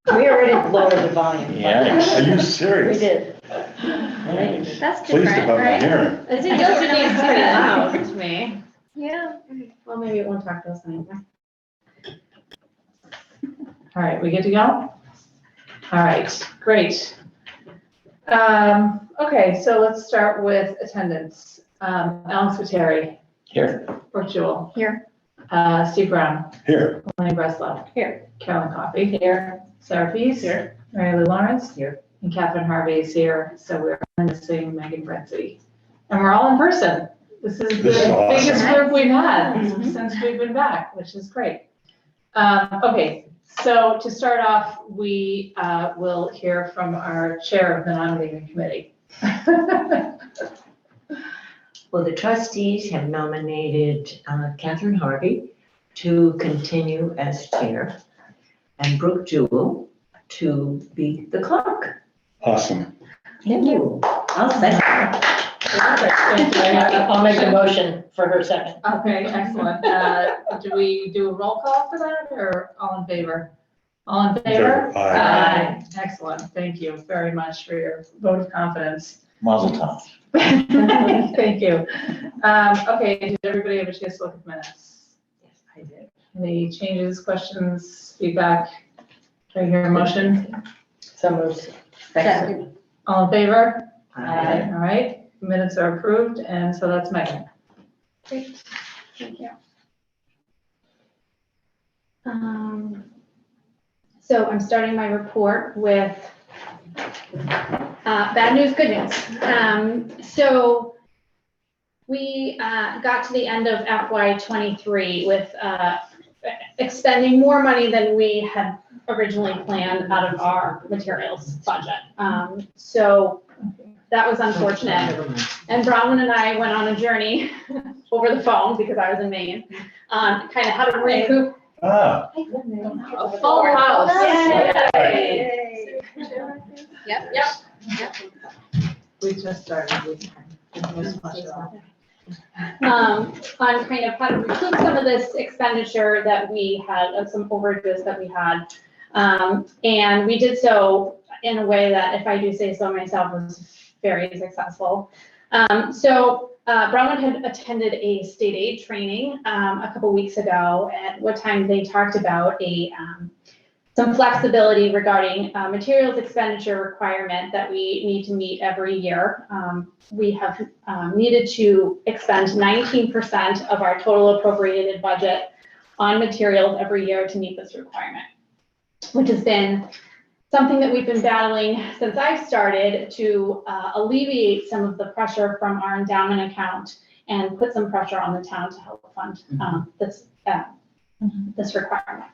We already lowered the volume. Yeah. Are you serious? We did. That's Pleased different, about my right? hearing. I think It those are seems these pretty pretty loud loud. to me. Yeah. Well, maybe it won't talk to us anymore. All right, we good to go? All right, great. Okay, so let's start with attendance. Alex Viteri, Here. Brooke Jewell, Here. Steve Brown, Here. Elaine Breslow. Here. Carolyn Coffey. Here. Sarah Pease. Here. Mary Lou Lawrence. Here. And Catherine Harvey is here, so we're missing Megan Brentsey. And we're all in person. This is This is the awesome. biggest group we've had Mhm. since we've been back, which is great. Okay, so to start off, we will hear from our chair of the nominating committee. Well, the trustees have nominated Catherine Harvey to continue as chair and Brooke Jewell to be the clerk. Awesome. Thank you. I'll second. Thank you. I'll make a motion for her second. Okay, excellent. Do we do a roll call for that or all in favor? All in favor? Aye. Excellent. Thank you very much for your vote of confidence. Mazel tov. Thank you. Okay, did everybody have a chance to look at the minutes? Yes, I did. Any changes, questions, feedback? Do I hear a motion? So moved. Second. All in favor? Aye. All right, minutes are approved, and so that's Megan. Great. Thank you. So I'm starting my report with bad news, good news. So we got to the end of FY '23 with expending more money than we had originally planned out of our materials budget. So that was unfortunate. Never mind. And Bronwyn and I went on a journey over the phone because I was in Maine, kind of how to recoup. Ah, A full house. Yay. Yep. We just started. There's much at all. On kind of how to recoup some of this expenditure that we had, some overages that we had. And we did so in a way that, if I do say so myself, was very successful. So Bronwyn had attended a state aid training a couple weeks ago, at what time they talked about some flexibility regarding materials expenditure requirement that we need to meet every year. We have needed to expend 19% of our total appropriated budget on materials every year to meet this requirement, which has been something that we've been battling since I've started to alleviate some of the pressure from our endowment account and put some pressure on the town to help fund this requirement.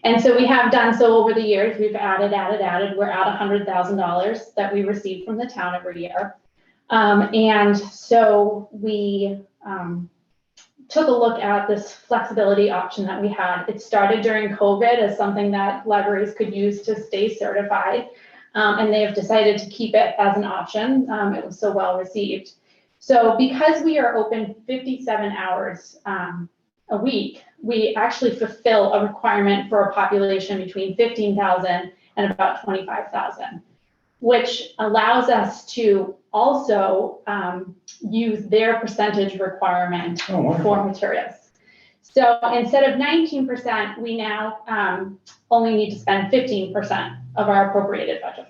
And so we have done so over the years. We've added. We're at $100,000 that we receive from the town every year. And so we took a look at this flexibility option that we had. It started during COVID as something that libraries could use to stay certified. And they have decided to keep it as an option. It was so well received. So because we are open 57 hours a week, we actually fulfill a requirement for a population between 15,000 and about 25,000, which allows us to also use their percentage requirement for materials. So instead of 19%, we now only need to spend 15% of our appropriated budget.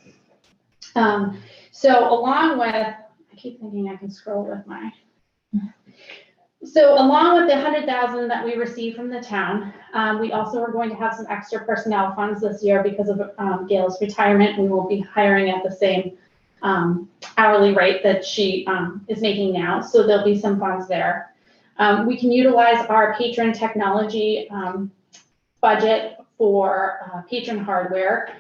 So along with, I keep thinking I can scroll with my, so along with the 100,000 that we receive from the town, we also are going to have some extra personnel funds this year because of Gail's retirement. We will be hiring at the same hourly rate that she is making now. So there'll be some funds there. We can utilize our patron technology budget for patron hardware.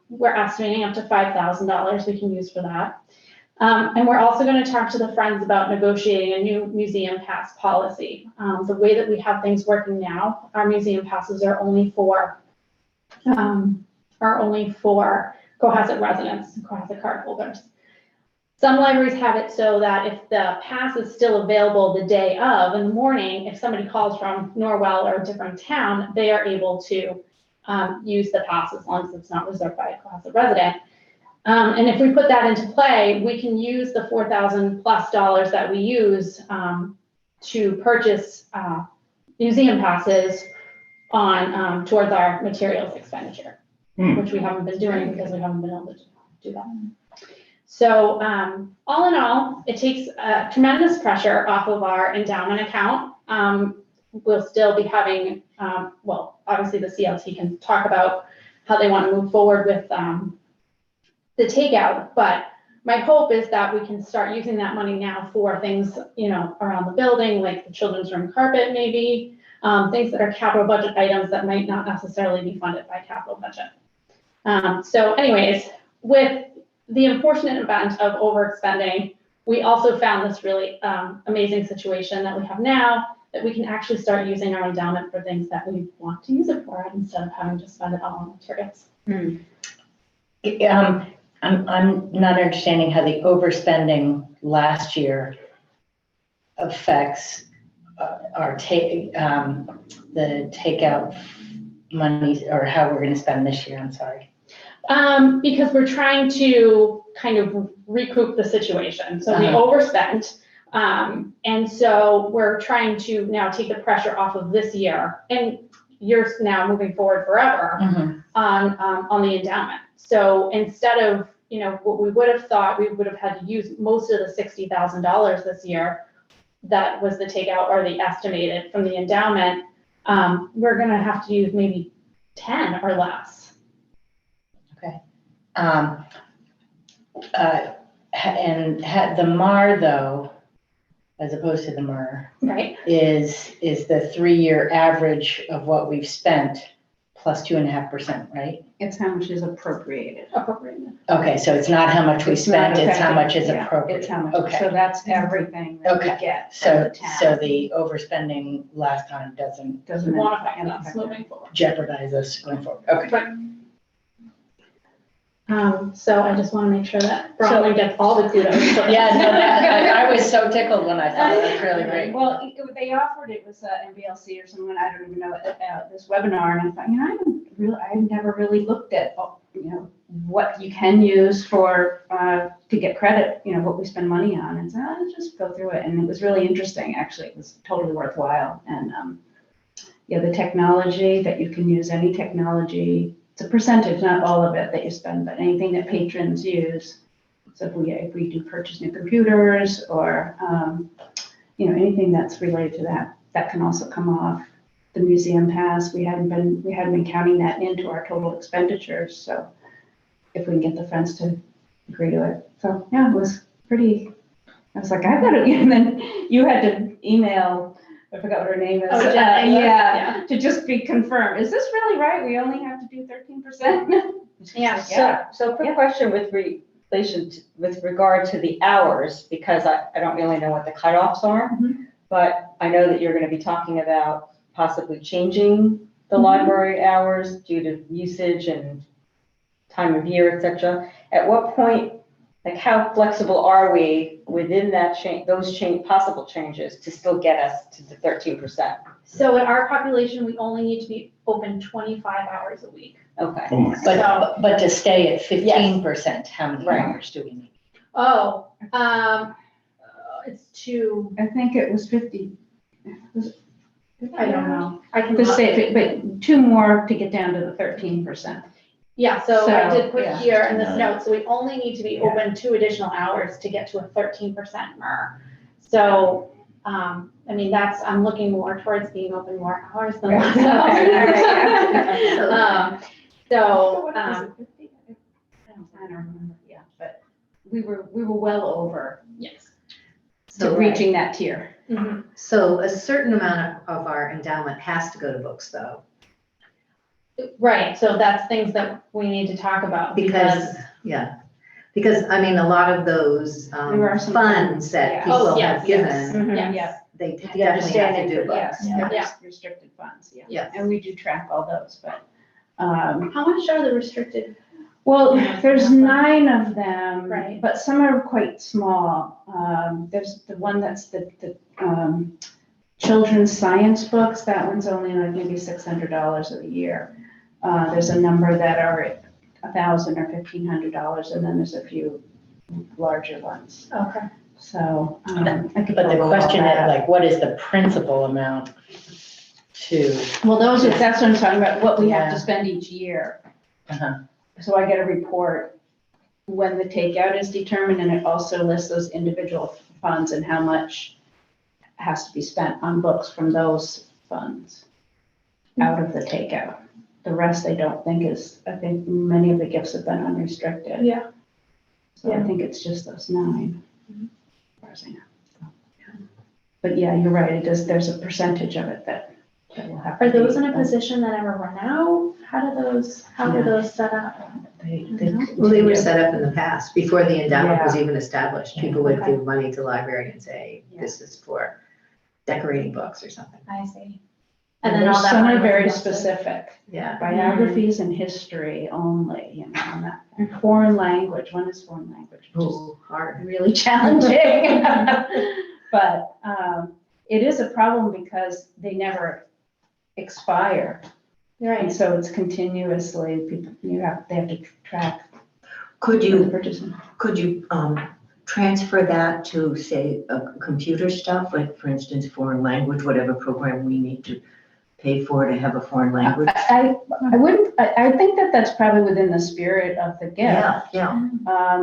We're estimating up to $5,000 we can use for that. And we're also going to talk to the Friends about negotiating a new museum pass policy. The way that we have things working now, our museum passes are only for Cohasset residents, Cohasset card holders. Some libraries have it so that if the pass is still available the day of, in the morning, if somebody calls from Norwell or a different town, they are able to use the pass as long as it's not reserved by a class of resident. And if we put that into play, we can use the $4,000+ that we use to purchase museum passes on towards our materials expenditure, which we haven't been doing because we haven't been able to do that. So all in all, it takes tremendous pressure off of our endowment account. We'll still be having, well, obviously the CLT can talk about how they want to move forward with the takeout, but my hope is that we can start using that money now for things, you know, around the building, like the children's room carpet maybe, things that are capital budget items that might not necessarily be funded by capital budget. So anyways, with the unfortunate event of overspending, we also found this really amazing situation that we have now, that we can actually start using our endowment for things that we want to use it for instead of having to spend it all on materials. I'm not understanding how the overspending last year affects the takeout money, or how we're gonna spend this year, I'm sorry. Because we're trying to kind of recoup the situation. So we Uh-huh. overspent. And so we're trying to now take the pressure off of this year and years now moving forward forever on the endowment. So instead of, you know, what we would have thought we would have had to use most of the $60,000 this year, that was the takeout or the estimated from the endowment, we're gonna have to use maybe 10 or less. And the MAR though, as opposed to the MAR, Right. is the 3-year average of what we've spent plus 2.5%, right? It's how much is appropriated. Appropriated. Okay, so it's not how much we spent, it's how much is Yeah, appropriate. It's how much, Okay. so that's everything that we Okay. get from the So town. the overspending last time doesn't Doesn't Won't affect affect us that. moving forward. jeopardize us going forward. Okay. So I just want to make sure that Bronwyn gets all the kudos. Yeah, no, I was so tickled when I saw that. That's really great. Well, they offered, it was MBLC or someone, I don't even know, about this webinar, and I thought, you know, I've never really looked at, you know, what you can use for, to get credit, you know, what we spend money on, and so let's just go through it, and it was really interesting, actually, it was totally worthwhile, and, yeah, the technology, that you can use any technology, it's a percentage, not all of it that you spend, but anything that patrons use. So if we do purchase new computers or, you know, anything that's related to that, that can also come off. The museum pass, we hadn't been counting that into our total expenditures, so if we can get the friends to agree to it. So, yeah, it was pretty, I was like, I gotta, and then you had to email, I forgot what her name is. Oh, Jen. Yeah, to just be confirmed. Is this really right? We only have to do 13%? Yeah. So quick question with regard to the hours, because I don't really know what the cutoffs are, but I know that you're gonna be talking about possibly changing the library hours due to usage and time of year, et cetera. At what point, like how flexible are we within that possible changes to still get us to the 13%? So in our population, we only need to be open 25 hours a week. Okay. Oh my God. But to stay at 15%, how many Right. hours do we need? It's two, I think it was 50. I don't know. I can To look. say, but 2 more to get down to the 13%. Yeah, so I So, did put yeah. here in this note, so we only need to be open 2 additional hours to get to a 13% MER. So, I mean, I'm looking more towards being open more hours than less hours. So, What was it, 50? I don't remember, yeah, but we were well over yes. to reaching that tier. Mhm. So a certain amount of our endowment has to go to books though, Right, so that's things that we need to talk about because I mean, a lot of those There are some funds that yeah. people Oh, yes, have yes. given, Yes. Yeah. they The definitely have to understanding do for, books. yes, Yeah. restricted funds, yeah. Yes. And we do track all those, but, How much are the restricted? Well, there's 9 of them. Right. But some are quite small. There's the one that's the children's science books. That one's only like maybe $600 a year. There's a number that are $1,000 or $1,500, and then there's a few larger ones. Okay. So, I could But the go over all question is, that. like, what is the principal amount to? Well, that's what I'm talking about, what we have Yeah. to spend each year. Uh-huh. So I get a report when the takeout is determined, and it also lists those individual funds and how much has to be spent on books from those funds out of the takeout. The rest I don't think is, I think many of the gifts have been unrestricted. Yeah. So I think it's just those 9. As far as I know. But yeah, you're right, it does, there's a percentage of it that will have to Are those be- in a position that ever run out? How were those set up? They Well, they were set up in the past, before the endowment was Yeah. even established. People would Okay. give money to library and say, this is for decorating books or something. I see. And And then all that some money are was very invested? specific. Yeah. Biographies and history only, you know, and that, foreign language, one is foreign language, which is Ooh, hard. really challenging. But it is a problem because they never expire. And Right. so it's continuously, people, they have to track Could the you, purchasing. transfer that to, say, computer stuff, like for instance, foreign language, whatever program we need to pay for to have a foreign language? I wouldn't, I think that that's probably within the spirit of the gift. Yeah.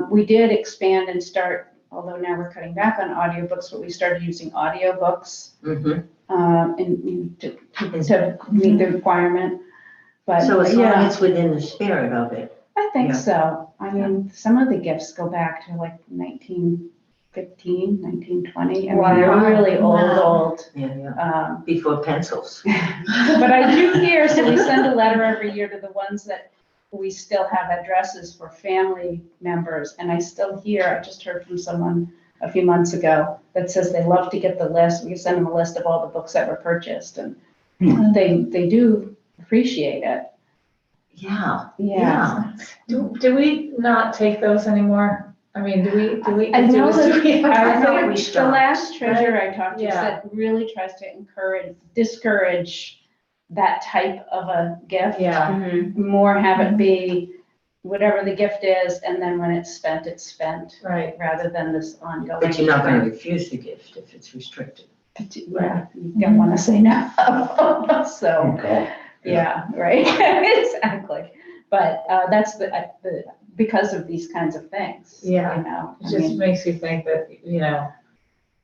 We did expand and start, although now we're cutting back on audiobooks, but we started using audiobooks Mhm. to meet the requirement. But So as long yeah, as it's within the spirit of it. I think yeah. so. I mean, some of the gifts go back to like 1915, 1920. I mean, they're Wow. really Wow. old. Yeah. Before pencils. But I do hear, so we send a letter every year to the ones that we still have addresses for family members. And I still hear, I just heard from someone a few months ago that says they love to get the list. We send them a list of all the books that were purchased, and they do appreciate it. Yeah. Yeah. Do we not take those anymore? I mean, do we? I know do that we- I thought we the stopped. last treasurer I talked to Yeah. said really tries to discourage that type of a gift. Yeah, More have it be whatever the gift is, and then when it's spent, right. rather than this ongoing. But you're not gonna refuse the gift if it's restricted. Yeah, you don't want to say no. So, Okay. yeah, right, exactly. But that's the, because of these kinds of things. Yeah. You know, It I just mean, makes you think that,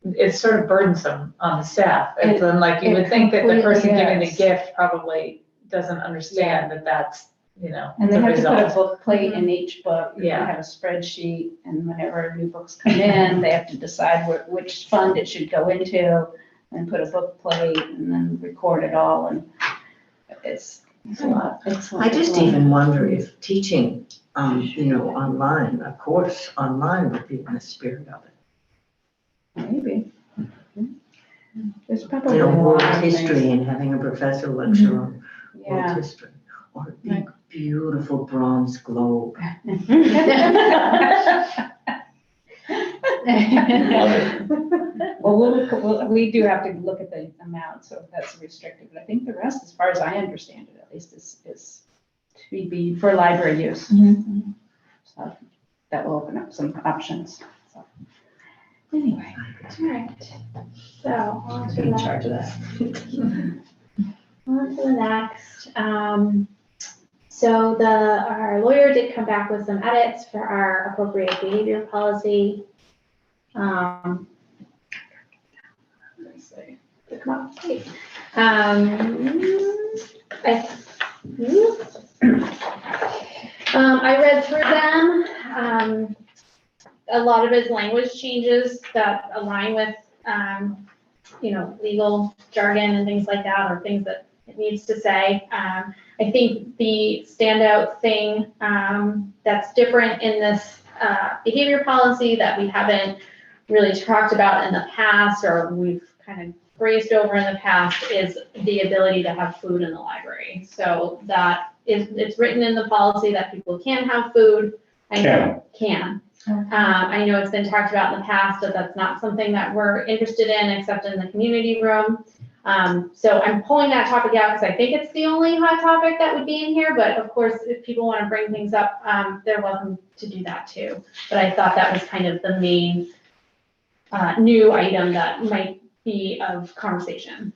it's sort of burdensome on the staff. And then like you would think that the person completely giving the is. gift probably doesn't understand that that's, and they the have to put a result. book plate in each book. They Yeah. have a spreadsheet, and whenever new books come in, they have to decide which fund it should go into, and put a book plate, and then record it all, and it's a lot. I just even wonder if teaching, online, a course online would be in the spirit of it. Maybe. There's probably a World lot of history things. and having a professor lecture on world Yeah. history. Or a big, beautiful bronze globe. Well, we do have to look at the amount, so that's restricted, but I think the rest, as far as I understand it, at least, is to be for library use. So that will open up some options, so. Anyway. All right. So on to the In next. charge of that. On to the next. So our lawyer did come back with some edits for our appropriate behavior policy. Let's see. Come on. I read through them. A lot of his language changes that align with, legal jargon and things like that, or things that it needs to say. I think the standout thing that's different in this behavior policy that we haven't really talked about in the past, or we've kind of grazed over in the past is the ability to have food in the library. So that is, it's written in the policy that people can have food. Can. I know it's been talked about in the past, but that's not something that we're interested in except in the community room. So I'm pulling that topic out because I think it's the only hot topic that would be in here, but of course, if people want to bring things up, they're welcome to do that too. But I thought that was kind of the main new item that might be of conversation.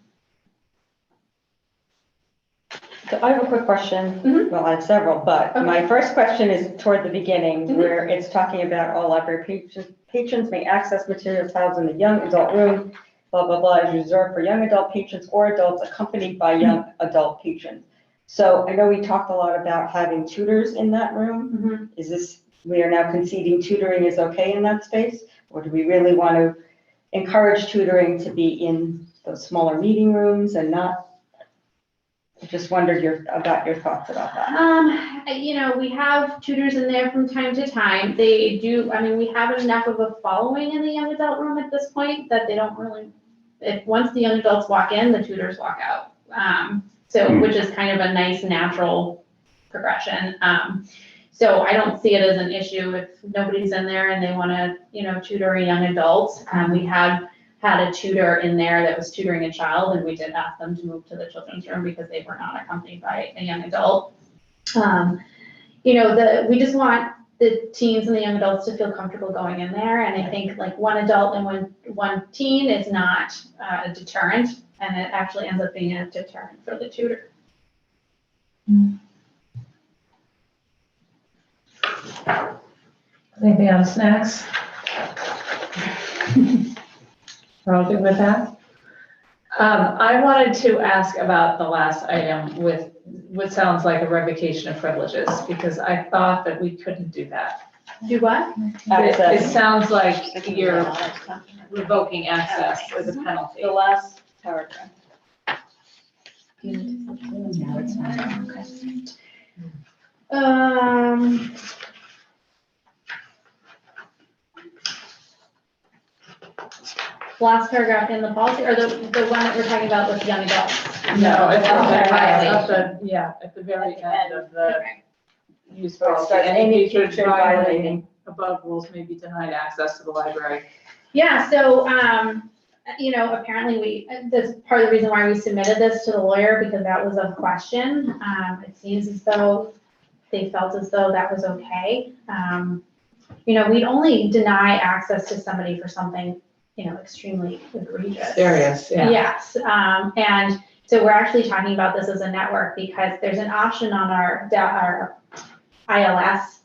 So I have a quick question. Mhm. Well, I have several, but my Okay. first question is toward the beginning, Mhm. where it's talking about all library patrons may access materials housed in the young adult room, blah, blah, blah, is reserved for young adult patrons or adults accompanied by young adult patrons. So I know we talked a lot about having tutors in that room. Is this, we are now conceding tutoring is okay in that space? Or do we really want to encourage tutoring to be in those smaller meeting rooms and not? I just wondered about your thoughts about that. You know, we have tutors in there from time to time. They do, I mean, we have enough of a following in the young adult room at this point that they don't really, once the young adults walk in, the tutors walk out. Which is kind of a nice natural progression. So I don't see it as an issue if nobody's in there and they want to, you know, tutor a young adult. We had a tutor in there that was tutoring a child, and we did ask them to move to the children's room because they were not accompanied by a young adult. You know, we just want the teens and the young adults to feel comfortable going in there, and I think like one adult and one teen is not a deterrent, and it actually ends up being a deterrent for the tutor. Anything on snacks? We're all good with that? I wanted to ask about the last item with what sounds like a revocation of privileges, because I thought that we couldn't do that. Do what? It sounds like you're revoking access as a penalty. The last paragraph. No, it's not. Last paragraph in the policy, or the one that we're talking about with young adults? No, it's Okay. at the very end of the Okay. use Where it policy. starts, Any any patron patron violating violating. above rules may be denied access to the library. Yeah, so, you know, apparently that's part of the reason why we submitted this to the lawyer, because that was a question. It seems as though they felt as though that was okay. You know, we'd only deny access to somebody for something, you know, extremely egregious. Serious, yeah. Yes, and so we're actually talking about this as a network because there's an option on our ILS,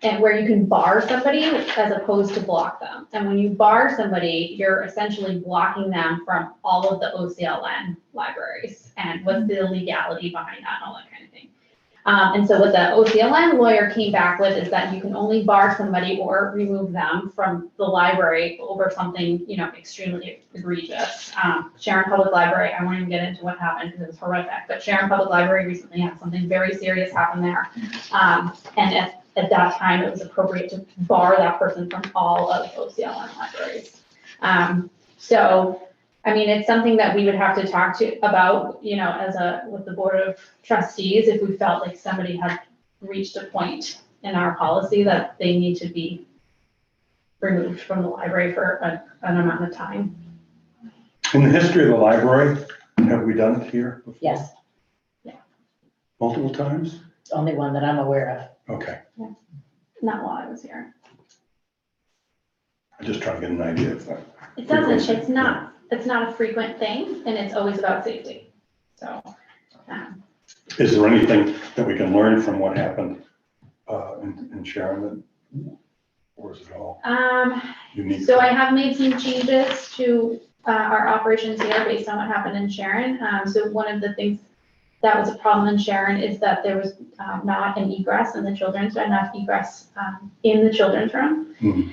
and where you can bar somebody as opposed to block them. And when you bar somebody, you're essentially blocking them from all of the OCLN libraries and what's the legality behind that and all that kind of thing. And so what the OCLN lawyer came back with is that you can only bar somebody or remove them from the library over something, you know, extremely egregious. Sharon Public Library, I won't even get into what happened because it was horrific, but Sharon Public Library recently had something very serious happen there. And at that time, it was appropriate to bar that person from all of OCLN libraries. So, I mean, it's something that we would have to talk about, you know, with the Board of Trustees, if we felt like somebody had reached a point in our policy that they need to be removed from the library for an amount of time. In the history of the library, have we done it here before? Yes, Multiple times? only one that I'm aware Okay, Not while I was here. I'm just trying to get an idea of that. It doesn't, it's not a frequent thing, and it's always about safety. So, Is there anything that we can learn from what happened in Sharon? Or is it all unique? so I have made some changes to our operations here based on what happened in Sharon. So one of the things that was a problem in Sharon is that there was not an egress in the children's, enough egress in the children's room. Mhm.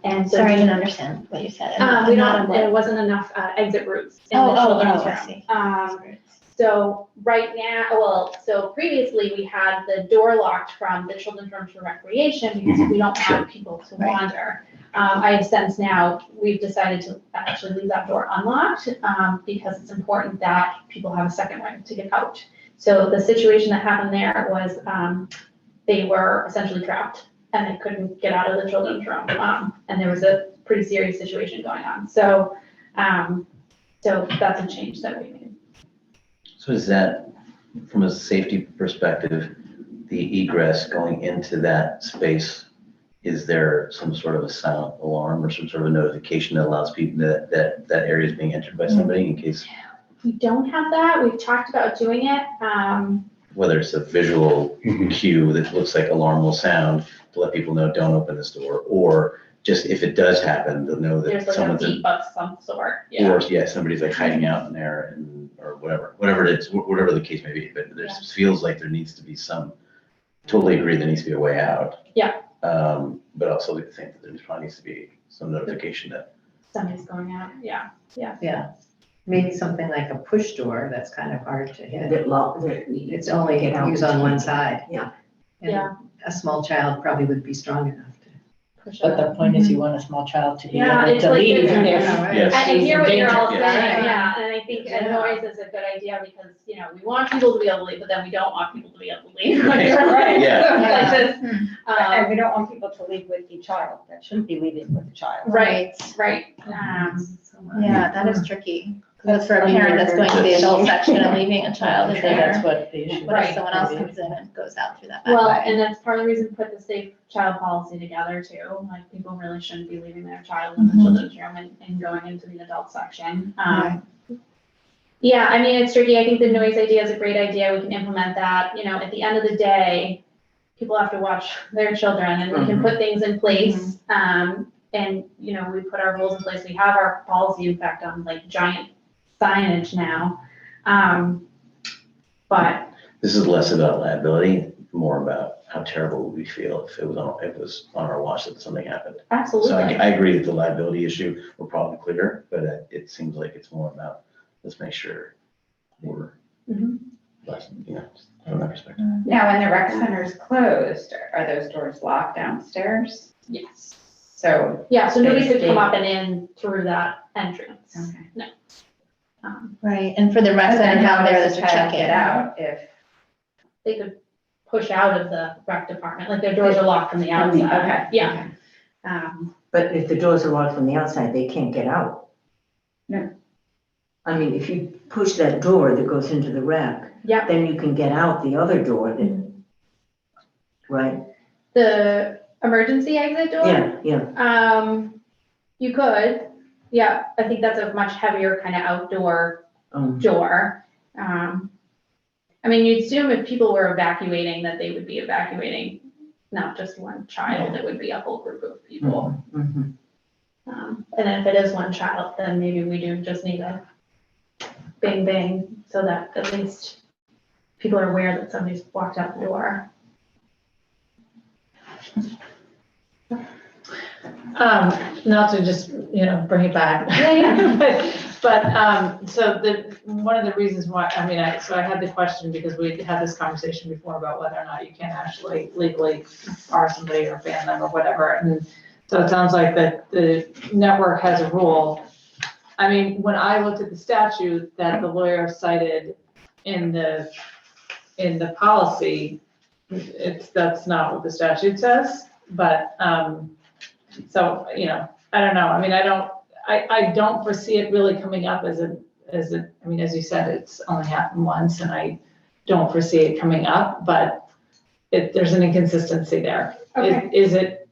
And so Sorry, I didn't understand what you said. there wasn't enough exit routes in the children's room. I see. So right now, well, so previously we had the door locked from the children's room to recreation because we don't want people to wander. I have since now, we've decided to actually leave that door unlocked, because it's important that people have a second way to get out. So the situation that happened there was, they were essentially trapped and they couldn't get out of the children's room. And there was a pretty serious situation going on. So, so that's a change that we made. So is that, from a safety perspective, the egress going into that space, is there some sort of a silent alarm or some sort of a notification that allows people that area is being entered by somebody in case, We don't have that. We've talked about doing it. whether it's a visual cue that looks like alarm will sound to let people know, don't open this door, or just if it does happen, they'll know There's that like a someone's in, peep of some sort. Yeah. or somebody's like hiding out in there and, or whatever it is, whatever the case may be, but there just feels like there needs to be some, totally agree there needs to be a way out. Yeah. But also think that there probably needs to be some notification that, Somebody's going out. Yeah. Yeah, maybe something like a push door, that's kind of hard to hit. It's It's only used on one side. Yeah. And Yeah. a small child probably wouldn't be strong enough to. Push But it. the point is you want a small child to be Yeah, able it's to like leave this- if Yes. I hear what you're all saying, Yes. yeah, and I think a noise is a good idea because, you know, we want people to be able to leave, but then we don't want people to be able to leave. Right. Yeah. So it's like this, And we don't want people to leave with a child, that shouldn't be leaving with a child. right, right. Yeah, that is tricky. That's for a parent that's going to the adult section and leaving a child in I'm sure that's there. what the issue. What if Right. someone else comes in and goes out through that back Well, way? and that's part of the reason we put the safe child policy together too, like people really shouldn't be leaving their child in the children's room and going into the adult section. Yeah, I mean, it's tricky. I think the noise idea is a great idea. We can implement that. You know, at the end of the day, people have to watch their children and we can put things in place. And, you know, we put our rules in place. We have our policy, in fact, on like giant signage now. But this is less about liability, more about how terrible we feel if it was on our watch that something happened. So absolutely. I agree that the liability issue will probably clear, but it seems like it's more about, let's make sure we're less, from that perspective. Now, when the rec center's closed, are those doors locked downstairs? Yes. So, Yeah, so nobody could They- come up and in through that entrance. okay. No. Right, and for the rec But then center, how how there does is the a child check-in. get out if? They could push out of the rec department, like their doors are locked from the outside. Okay. Yeah. But if the doors are locked from the outside, they can't get out. No. I mean, if you push that door that goes into the rec, Yeah. then you can get out the other door that, right? The emergency exit door? Yeah. You could, yeah, I think that's a much heavier kind of outdoor Um, door. I mean, you'd assume if people were evacuating, that they would be evacuating not just one child, it would be a whole group of people. mhm. And then if it is one child, then maybe we do just need a bing bing so that at least people are aware that somebody's walked out the door. Not to just, bring it back. Yeah, But, so one of the reasons why, I had the question because we had this conversation before about whether or not you can actually legally bar somebody or ban them or whatever. And so it sounds like that the network has a rule. I mean, when I looked at the statute that the lawyer cited in the policy, that's not what the statute says, but, so, I don't know. I mean, I don't foresee it really coming up as you said, it's only happened once and I don't foresee it coming up, but there's an inconsistency there. Okay. Is it,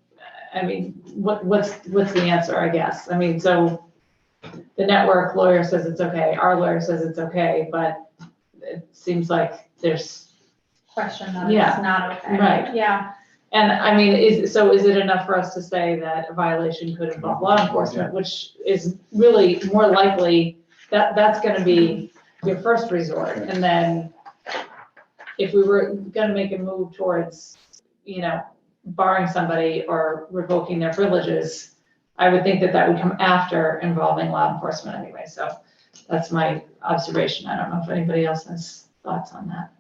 what's the answer, I guess? I mean, so the network lawyer says it's okay, our lawyer says it's okay, but it seems like there's, question that Yeah. it's not okay. Right. Yeah. and I mean, is it enough for us to say that a violation could involve law enforcement, which is really more likely that's gonna be your first resort, and then if we were gonna make a move towards, barring somebody or revoking their privileges, I would think that would come after involving law enforcement anyway, so That's my observation. I don't know if anybody else has thoughts on that.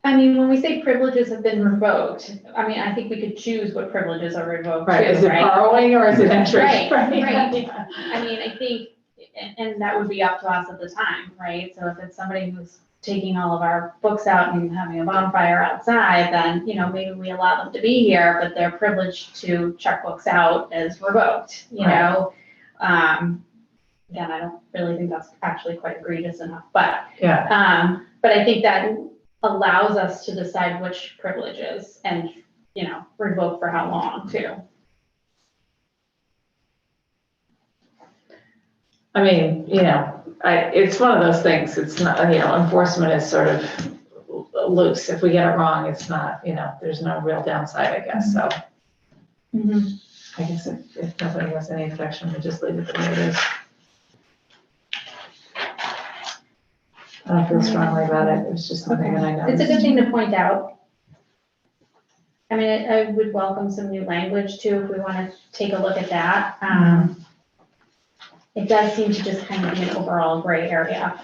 I mean, when we say privileges have been revoked, I mean, I think we could choose what privileges are revoked too, Right, is it right? borrowing or is it entry? Right, right. Yeah. I mean, I think, and that would be up to us at the time, right? So if it's somebody who's taking all of our books out and having a bonfire outside, then, you know, maybe we allow them to be here, but their privilege to check books out is revoked, you know? Again, I don't really think that's actually quite egregious enough, but, but I think that allows us to decide which privileges and, you know, revoke for how long too. I mean, you know, it's one of those things, it's not, you know, enforcement is sort of loose. If we get it wrong, it's not, you know, there's no real downside, I guess, so. I guess if nobody has any objection, we just leave it the way it is. I don't feel strongly about it, it was just something that I noticed. It's a good thing to point out. I mean, I would welcome some new language too, if we want to take a look at that. It does seem to just kind of be an overall gray area.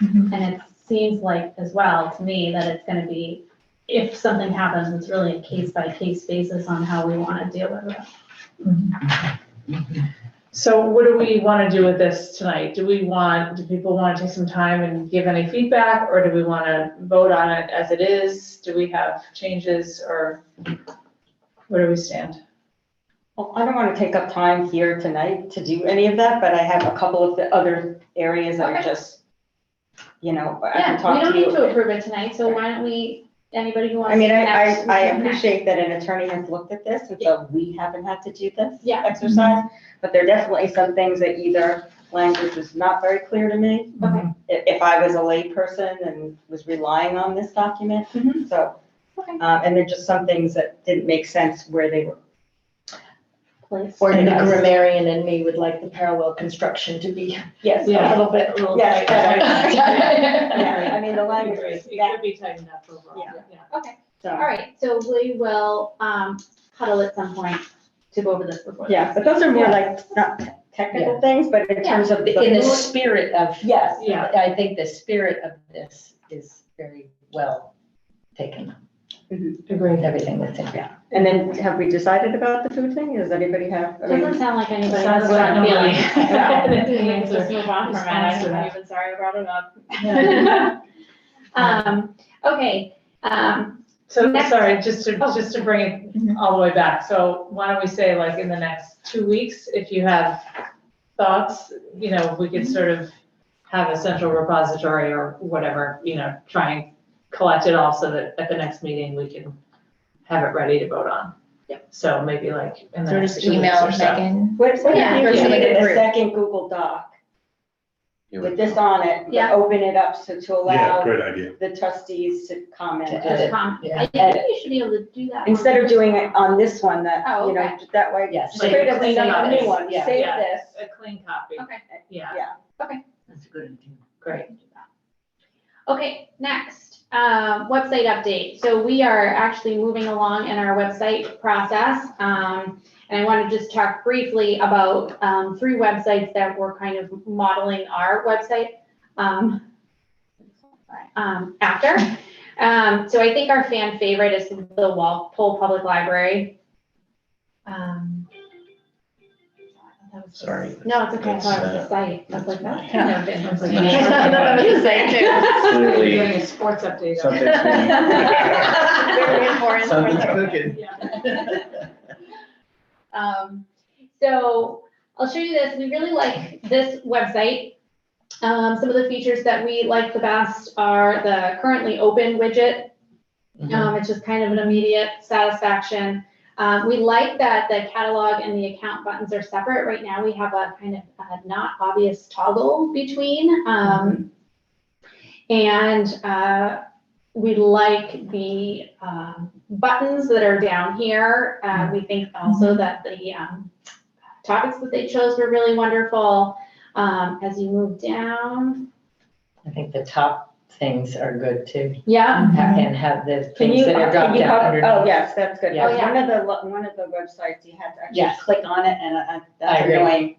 And it seems like as well to me that it's going to be, if something happens, it's really a case by case basis on how we want to deal with it. So what do we want to do with this tonight? Do people want to take some time and give any feedback, or do we want to vote on it as it is? Do we have changes, or where do we stand? Well, I don't want to take up time here tonight to do any of that, but I have a couple of the other areas that are just, you know, I can Yeah, talk we to don't need you. to approve it tonight, so why don't we, anybody who wants I to. mean, connect, we I can connect. appreciate that an attorney has looked at this, and so we haven't had to do this Yeah. exercise, but there are definitely some things that either language was not very clear to me. Okay. If I was a layperson and was relying on this document, so. Okay. And there are just some things that didn't make sense where they were. Please. Or the grammarian in me would like the parallel construction to be Yes. a little bit. Yes, tighter. Yeah, I mean, the language is It that, could be tightened up overall. Yeah. Okay, so. all right, so we will, huddle at some point to go over this before. Yeah, but those are more like, not technical things, but in terms of. In the spirit of, Yes. Yeah. I think the spirit of this is very well taken, Agreed. everything that's in there. And then have we decided about the food thing? Does anybody have? I mean, Doesn't sound like anybody Sounds has a like strong feeling. nobody- We can just move on from it, Response to I'm that. even sorry I brought it up. Yeah. Okay, So, Next- sorry, just to bring it all the way back, so why don't we say like in the next 2 weeks, if you have thoughts, you know, we could sort of have a central repository or whatever, you know, try and collect it all so that at the next meeting, we can have it ready to vote on. Yep. So maybe like in the So next just 2 weeks email or so. Megan. What if Yeah, you or something created a group. second Google Doc with this on it, Yeah. but open it up so to Yeah, allow great idea. the trustees to comment. To just edit. I think Edit. you should be able to do that. Instead of doing it on this one that, Oh, you know, okay. that way, Yes. straight up Like, a new clean one, yeah, save yeah. this. A clean copy. Okay. Yeah, Yeah. That's a good idea. great. Okay, next, website update. So we are actually moving along in our website process. And I want to just talk briefly about 3 websites that we're kind of modeling our website after. So I think our fan favorite is the Walpole Public Library. Sorry. No, it's okay. I thought it was the site. I was like, that's kind of interesting. That was the same too. We're Clearly, doing a sports update. something's Very important. something's cooking. So I'll show you this. We really like this website. Some of the features that we like the best are the currently open widget. It's just kind of an immediate satisfaction. We like that the catalog and the account buttons are separate. Right now we have a kind of not obvious toggle between. And we like the buttons that are down here. We think also that the topics that they chose were really wonderful. As you move down. I think the top things are good too, Yeah. and have the Can things you, that are dropped can you down help? underneath. Oh, yes, that's good. Yeah. Oh, yeah. One of the websites you had to actually Yes. click on it and I that's agree. annoying.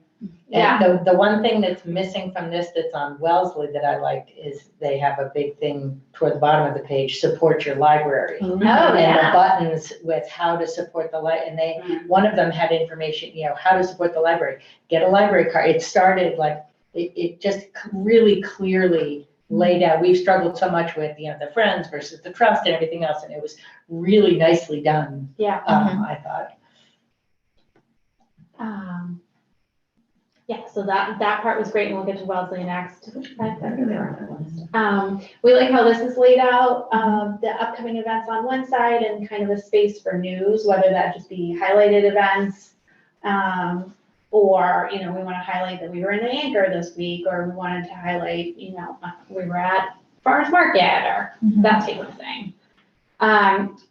Yeah. And the one thing that's missing from this that's on Wellesley that I liked is they have a big thing toward the bottom of the page, support your library. Oh, And yeah. the buttons with how to support the and they, one of them had information, how to support the library. Get a library card. It started like, it just really clearly laid out. We've struggled so much with, the Friends versus the Trust and everything else, and it was really nicely done. Yeah. I thought. Yeah, so that part was great, and we'll get to Wellesley next. We like how this is laid out, the upcoming events on one side and kind of a space for news, whether that just be highlighted events, or, we want to highlight that we were in the Anchor this week, or we wanted to highlight, we were at Farmers Market, or that type of thing.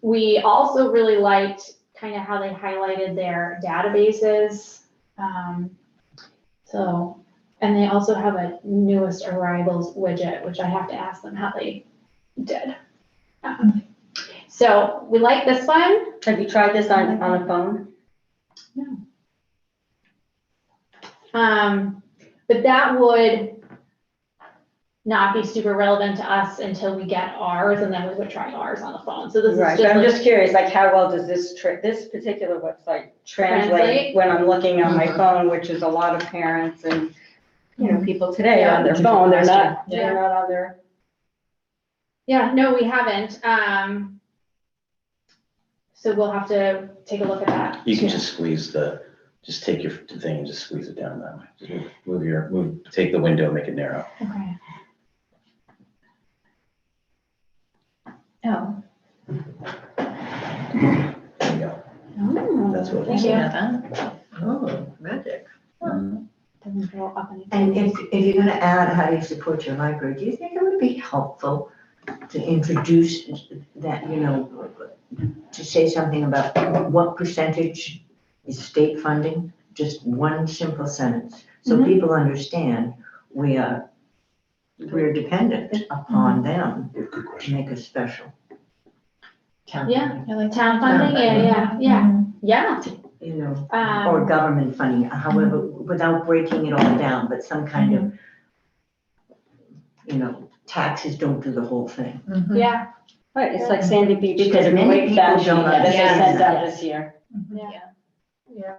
We also really liked kind of how they highlighted their databases. And they also have a newest arrivals widget, which I have to ask them how they did. So we like this one. Have you tried this on a phone? But that would not be super relevant to us until we get ours, and then we would try ours on the phone. So this is Right, just but I'm like, just curious, like how well does this particular website translate when I'm looking on my phone, which is a lot of parents and, people today are on their phone, they're not on their. yeah, no, we haven't. So we'll have to take a look at that. You can just just take your thing and just squeeze it down that way. Just take the window, make it narrow. Okay. Oh, There you go. Oh, That's what thank it's you. Oh, magic. Doesn't go up anything. And if you're gonna add how you support your library, do you think it would be helpful to introduce that, to say something about what percentage is state funding? Just one simple sentence, so people understand we're dependent upon them Good to question. make us special. Yeah, I like town funding, yeah. Or government funding, however, without breaking it all down, but some kind of, taxes don't do the whole thing. Yeah, Right, it's like Sandy Beach. Because did a many great people fact sheet don't that they understand sent out that. this year. yeah,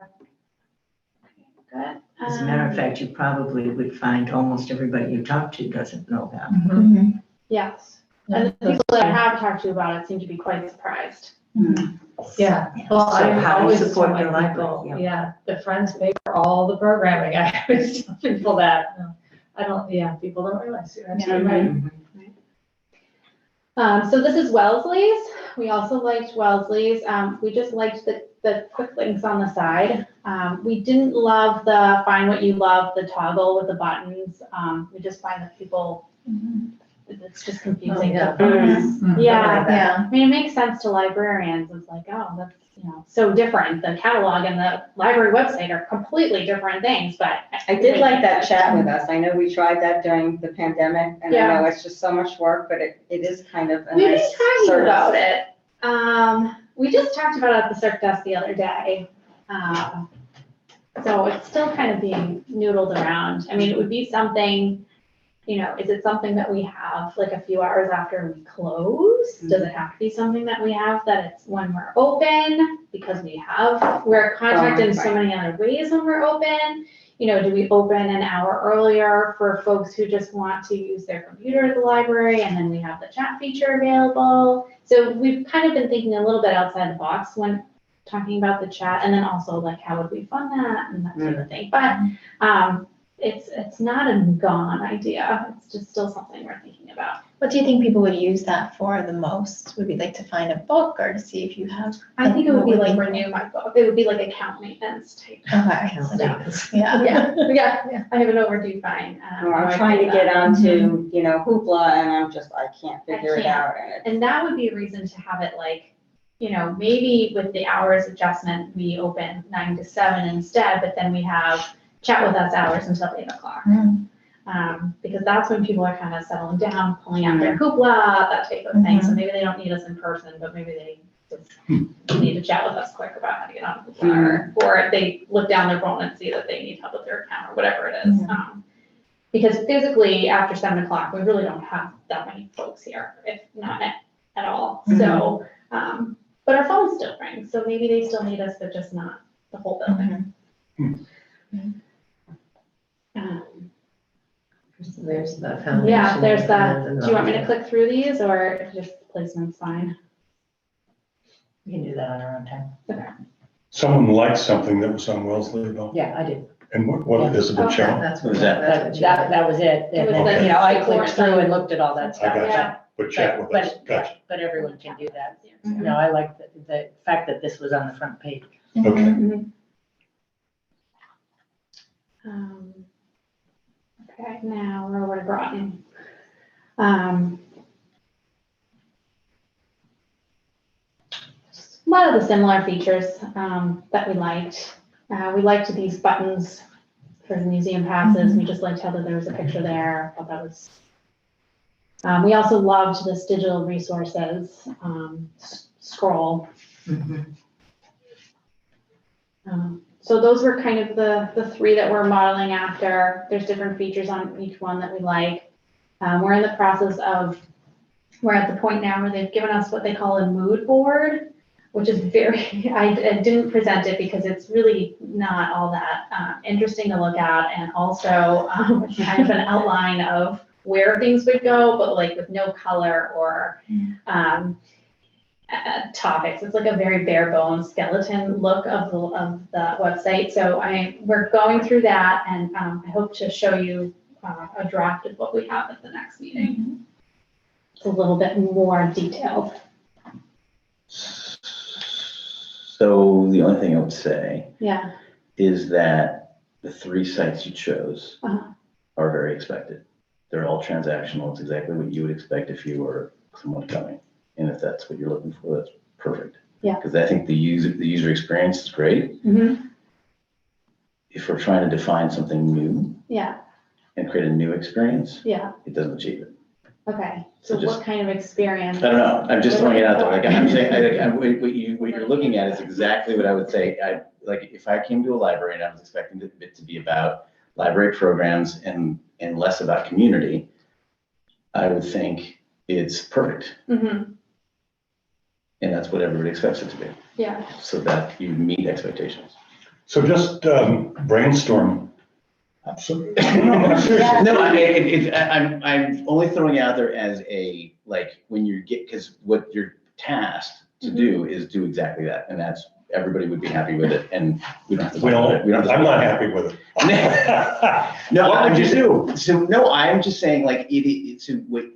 good. As a matter of fact, you probably would find almost everybody you talk to doesn't know that. Yes, and the people that I have talked to about it seem to be quite surprised. Yeah, well, So I how do you always tell support my your people, library? the Friends pay for all the programming. I always tell people that. People don't realize. That's right. So this is Wellesley's. We also liked Wellesley's. We just liked the quick links on the side. We didn't love the find what you love, the toggle with the buttons. We just find that people, it's just confusing. Yeah. Yeah. I mean, it makes sense to librarians. It's like, oh, that's, so different. The catalog and the library website are completely different things, but. I did like that chat with us. I know we tried that during the pandemic, and I know it's just so much work, but it is kind of a We've been nice talking service. about it. We just talked about it at the Circ Desk the other day. So it's still kind of being noodled around. I mean, it would be something, is it something that we have like a few hours after we close? Does it have to be something that we have that it's when we're open? Because we're contacted in so many other ways when we're open. Do we open an hour earlier for folks who just want to use their computer at the library, and then we have the chat feature available? So we've kind of been thinking a little bit outside the box when talking about the chat, and then also like how would we fund that and that sort of thing. But it's not a gone idea. It's just still something we're thinking about. what do you think people would use that for the most? Would be like to find a book or to see if you have? I think it would be What would like be- renew my book. It would be like account maintenance type. Okay, yeah. Yeah. I have an overdue fine. Or I'm trying to get onto, Hoopla, and I can't figure it can't. out. And that would be a reason to have it like, maybe with the hours adjustment, we open 9 to 7 instead, but then we have chat with us hours until 8 o'clock. Because that's when people are kind of settling down, pulling out their Hoopla, that type of thing. So maybe they don't need us in person, but maybe they You need to chat with us quick about how to get onto the bar, or if they look down their phone and see that they need help with their account or whatever it is. Because physically, after 7 o'clock, we really don't have that many folks here, if not at all. So, but our phones still ring, so maybe they still need us, but just not the whole building. There's the foundation. Yeah, there's and that. then Do you want me to click through these, or just placement's fine? We can do that on our own time. Someone liked something that was on Wellesley though. Yeah, I did. And what is it, Okay. Cheryl? That's What what was that? That was it. It And was then, the you know, I clicked report through on- and looked at all that I stuff. got Yeah. But chat with us, gotcha. But everyone can do that. Mhm. No, I like the fact that this was on the front page. Okay. Okay, now we're over to Groton. A lot of the similar features that we liked. We liked these buttons for the museum passes. We just liked how there was a picture there. I thought that was. We also loved this digital resources scroll. So those were kind of the three that we're modeling after. There's different features on each one that we like. We're in the process of, we're at the point now where they've given us what they call a mood board, which is very, I didn't present it because it's really not all that interesting to look at. And also kind of an outline of where things would go, but like with no color or topics. It's like a very bare bones skeleton look of the website. So we're going through that, and I hope to show you a draft of what we have at the next meeting. It's a little bit more detailed. So the only thing I would say Yeah. is that the 3 sites you chose Uh-huh. are very expected. They're all transactional. It's exactly what you would expect if you were someone coming. And if that's what you're looking for, that's perfect. Yeah. Because I think the user experience is great. If we're trying to define something new Yeah. and create a new experience, Yeah. it doesn't achieve it. Okay. So So what kind of experience? I don't know. I'm just throwing it out there. Like I'm saying, what you're looking at is exactly what I would say. Like if I came to a library and I was expecting it to be about library programs and less about community, I would think it's perfect. And that's what everybody expects it to be. Yeah. So that you meet expectations. So just brainstorm. So, no, seriously. No, I'm only throwing it out there as a, like, when you get, because what you're tasked to do is do exactly that. And that's, everybody would be happy with it. And we don't have to. We talk about it. We don't have to. I'm not happy with it. No, What I'm would you just, do? so, no, I'm just saying, like, it's what,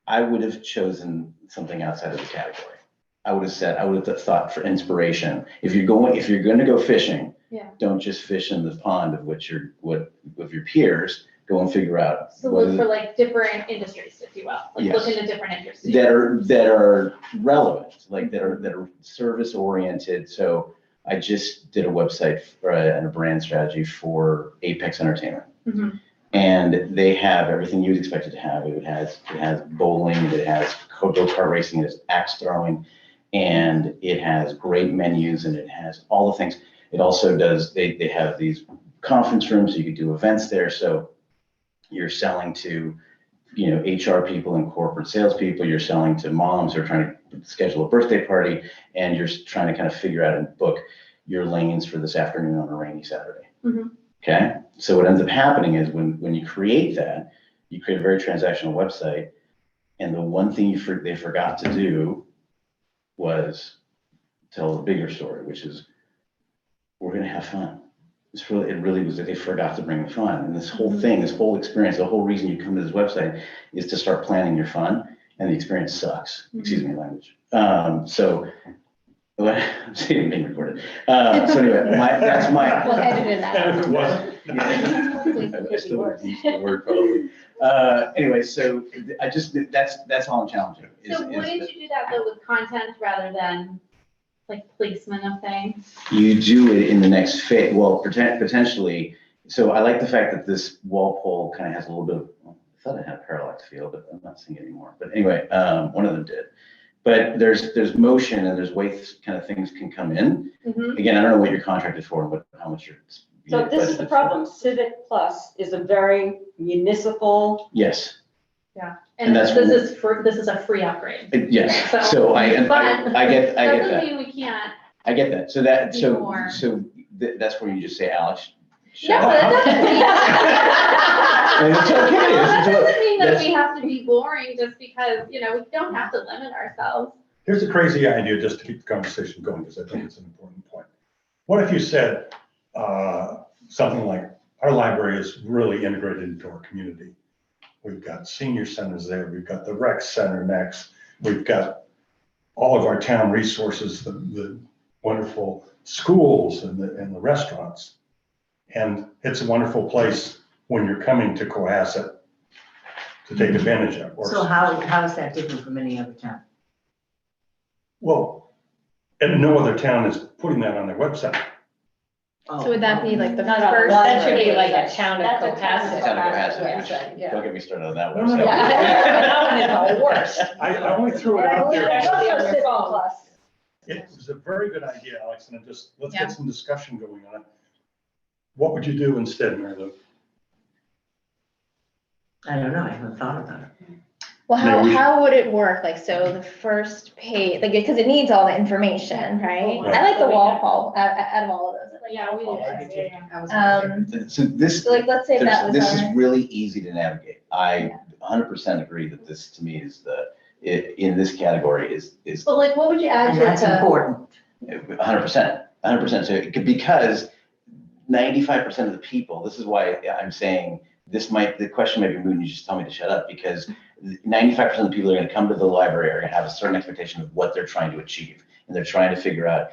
I would have chosen something outside of the category. I would have thought for inspiration. If you're going to go fishing, Yeah. don't just fish in the pond of what your peers. Go and figure out So what look is for it like different industries, if you will. Like Yes. look into different industries. that are relevant, like that are service oriented. So I just did a website and a brand strategy for Apex Entertainment. And they have everything you'd expect it to have. It has bowling, it has go-kart racing, it has axe throwing, and it has great menus, and it has all the things. It also does, they have these conference rooms, so you could do events there. So you're selling to, HR people and corporate salespeople, you're selling to moms who are trying to schedule a birthday party, and you're trying to kind of figure out and book your lanes for this afternoon on a rainy Saturday. Okay, so what ends up happening is when you create that, you create a very transactional website, and the one thing they forgot to do was tell the bigger story, which is we're going to have fun. It really was that they forgot to bring the fun, and this whole thing, this whole experience, the whole reason you come to this website is to start planning your fun, and the experience sucks. Excuse me, language. So. I'm seeing being recorded. So anyway, that's my. We'll edit it out. It wasn't. I still would use the word probably. Anyway, so that's all I'm challenging. So wouldn't you do that though with content rather than like placement of things? You do it in the next phase. Well, potentially. So I like the fact that this Walpole kind of has a little bit of. I thought it had a parallax feel, but I'm not seeing it anymore. But anyway, one of them did. but there's motion and there's ways kind of things can come in. Mhm. Again, I don't know what you're contracted for and how much you're. So this is the budgeted for. problem. Civic Plus is a very municipal. Yes, And that's- this is a free upgrade. yes, So- so I get But that. doesn't mean we can't. I get that. So that, Do so, more. that's where you just say, Alex. No, shut up." that And it's okay. doesn't mean that That's- we have to be boring just because, we don't have to limit ourselves. Here's a crazy idea, just to keep the conversation going, because I think it's an important point. What if you said something like, our library is really integrated into our community. We've got senior centers there, we've got the rec center next, we've got all of our town resources, the wonderful schools and the restaurants. And it's a wonderful place when you're coming to Cohasset to take advantage of. Or- So how is that different from any other town? Well, and no other town is putting that on their website. So would that be like the Not on the first? That should be page? like a town of That's a town Cohasset. of Town of Cohasset. website, yeah. Don't get me started on that No, no, website. no. That one is the worst. I only threw it And I out believe there. it's because on your phone. It was a very good idea, Alex, and let's Yeah. get some discussion going on it. What would you do instead, Mary Lou? I don't know, I haven't thought about it. Well, Yeah, we should- how would it work? Like, so the first page, like, because it needs all the information, right? Right. I like the wall call out of all of those. I like Yeah, the we wall do. call. I was gonna say- So this, So like, let's say that was this is our, really easy to navigate. I 100% agree that this, to me, is in this category is But like, what would you add And to it that's to? important. 100%. So because 95% of the people, this is why I'm saying the question might be moot, and you just tell me to shut up, because 95% of the people that are going to come to the library are going to have a certain expectation of what they're trying to achieve. And they're trying to figure out,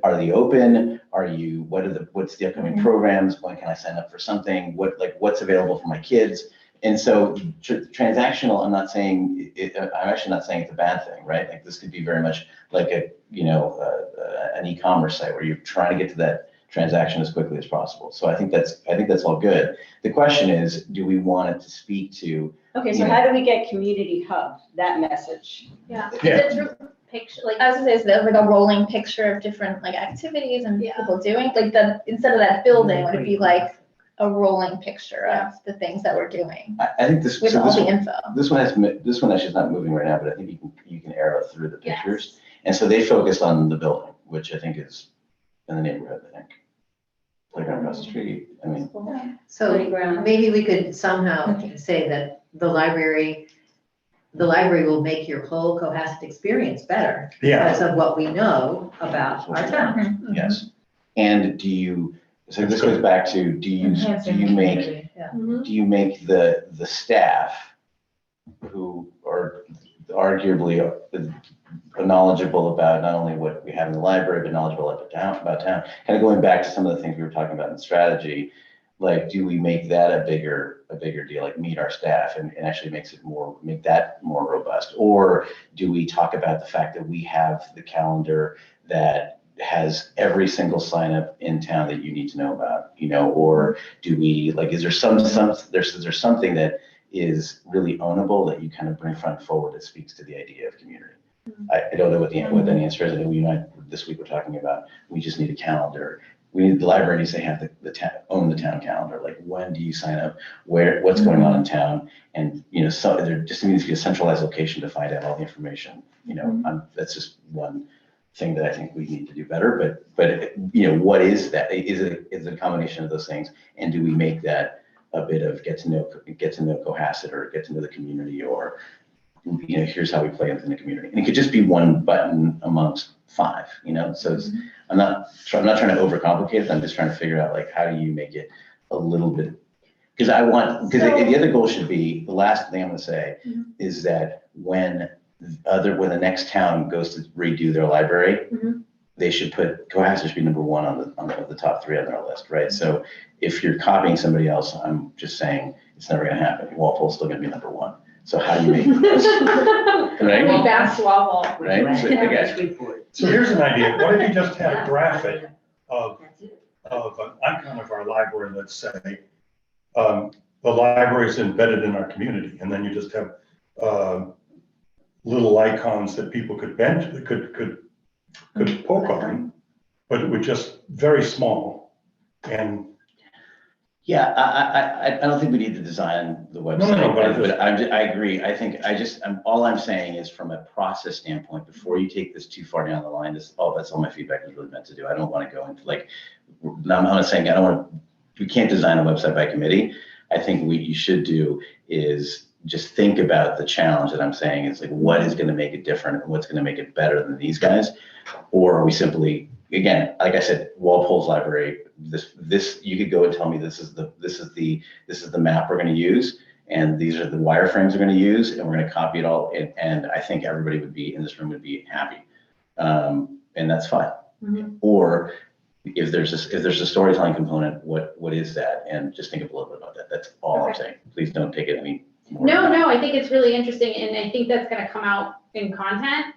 are they open? What's the upcoming programs? When can I sign up for something? What's available for my kids? And so transactional, I'm actually not saying it's a bad thing, right? Like this could be very much like an e-commerce site where you're trying to get to that transaction as quickly as possible. So I think that's all good. The question is, do we want it to speak to? Okay, so how do we get community hub, that message? Yeah. Yeah. Is it through picture, like, I was gonna say, is there like a rolling picture of different like activities and Yeah. people doing, like instead of that building, would it be like a rolling picture of the things that we're doing I think this. with so all this the one- info? This one actually is not moving right now, but I think you can arrow through the Yes. pictures. And so they focused on the building, which I think is in the neighborhood, I think. Playground across the street, I mean, So Playground. maybe we could somehow say that the library will make your whole Cohasset experience better Yeah, because of what we know about our town. yes. And so this goes back to, do you make Mhm. do you make the staff who are arguably knowledgeable about not only what we have in the library, but knowledgeable about town, kind of going back to some of the things we were talking about in strategy, like, do we make that a bigger deal, like meet our staff and actually make that more robust? Or do we talk about the fact that we have the calendar that has every single sign up in town that you need to know about, or do we, like, is there something that is really ownable that you kind of bring front forward that speaks to the idea of community? I don't know what the answer is. I know you and I this week were talking about, we just need a calendar. We need the library needs to have own the town calendar. Like, when do you sign up? What's going on in town? And, so there just needs to be a centralized location to find out all the information. That's just one thing that I think we need to do better. But what is that? Is it a combination of those things? And do we make that a bit of get to know Cohasset, or get to know the community, or here's how we play within the community? And it could just be one button amongst 5. So I'm not trying to overcomplicate it. I'm just trying to figure out, like, how do you make it a little bit, because the other goal should be, the last thing I'm going to say is that when the next town goes to redo their library, they should put Cohasset should be number 1 on the top 3 on their list, right? So if you're copying somebody else, I'm just saying it's never going to happen. Walpole's still going to be number 1. So how do you make this? Right? Right? Back to Wall. Right? So, okay. Report. so here's an idea. What if you just had a graphic of That's it. an icon of our library, let's say, the library is embedded in our community, and then you just have little icons that people could could poke on, but it was just very small. And Yeah, I don't think we need to design the website. No, but I agree. All I'm saying is from a process standpoint, before you take this too far down the line, that's all my feedback was really meant to do. I don't want to go into like, I'm not saying we can't design a website by committee. I think what you should do is just think about the challenge that I'm saying is like, what is going to make it different and what's going to make it better than these guys? Or are we simply, again, like I said, Walpole's library, this you could go and tell me this is the map we're going to use, and these are the wireframes we're going to use, and we're going to copy it all, and I think everybody in this room would be happy, and that's fine. Mhm. Or if there's a storytelling component, what is that? And just think a little bit about that. That's all I'm saying. Please don't take it any more. No, I think it's really interesting, and I think that's gonna come out in content.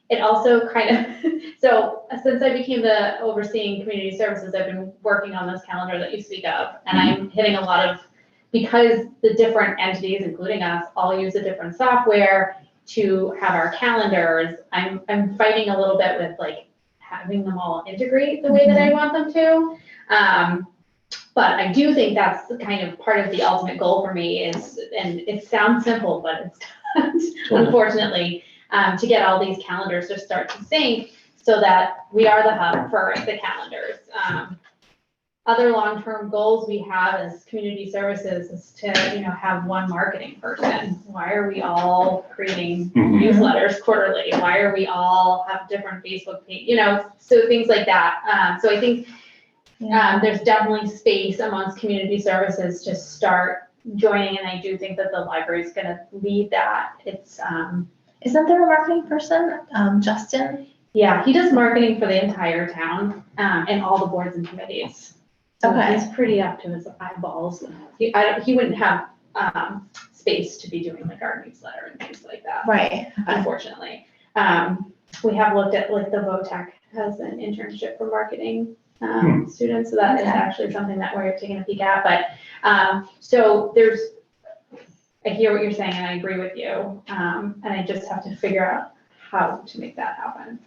It also kind of, so since I became the overseeing community services, I've been working on this calendar that you speak of, and I'm hitting a lot of, because the different entities, including us, all use a different software to have our calendars, I'm fighting a little bit with like having them all integrate the way that I want them to. But I do think that's kind of part of the ultimate goal for me is, and it sounds simple, but it's not, unfortunately, to get all these calendars to start to sync so that we are the hub for the calendars. Other long-term goals we have as community services is to, have one marketing person. Why are we all creating newsletters quarterly? Why are we all have different Facebook page, so things like that. So I think there's definitely space amongst community services to start joining, and I do think that the library is going to lead that. It's Isn't there a marketing person, Justin? yeah, he does marketing for the entire town and all the boards and committees. So Okay. he's pretty up to his eyeballs. He wouldn't have space to be doing like our newsletter and things like that, Right. unfortunately. We have looked at like the VOTEC has an internship for marketing students, so that is Okay. actually something that we're taking a peek at. But so I hear what you're saying and I agree with you. And I just have to figure out how to make that happen.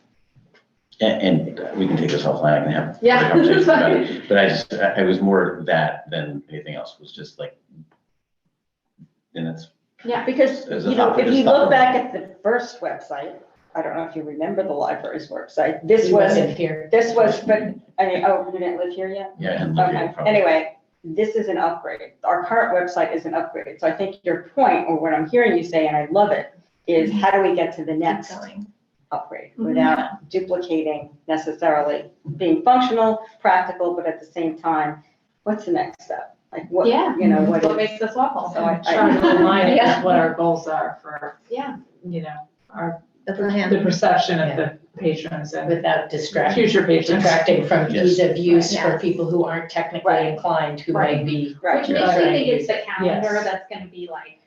And we can take this offline, I can have Yeah, other conversations that's about fine. it. But I was more that than anything else, was just like, and it's, Yeah. Because, There's a you know, thought for if this you thought. look back at the first website, I don't know if you remember the library's website, this We was, live here. but, you didn't live here yet? yeah. And Okay, anyway, this is an upgrade. Our current website is an upgrade. So I think your point, or what I'm hearing you say, and I love it, is how do we get to the next Going. upgrade Mhm. without duplicating necessarily, being functional, practical, but at the same time, what's the next step? Like what, Yeah. what What is? makes us waffle? So I- Trying to align it with what our goals are for, Yeah. The the plan. perception of the patrons and Without distracting, future patrons. detracting from Yes. ease of use for Yes. people who aren't technically Right. inclined, who Right. might be. Right. Which makes me think it's the calendar Yes. that's gonna be like,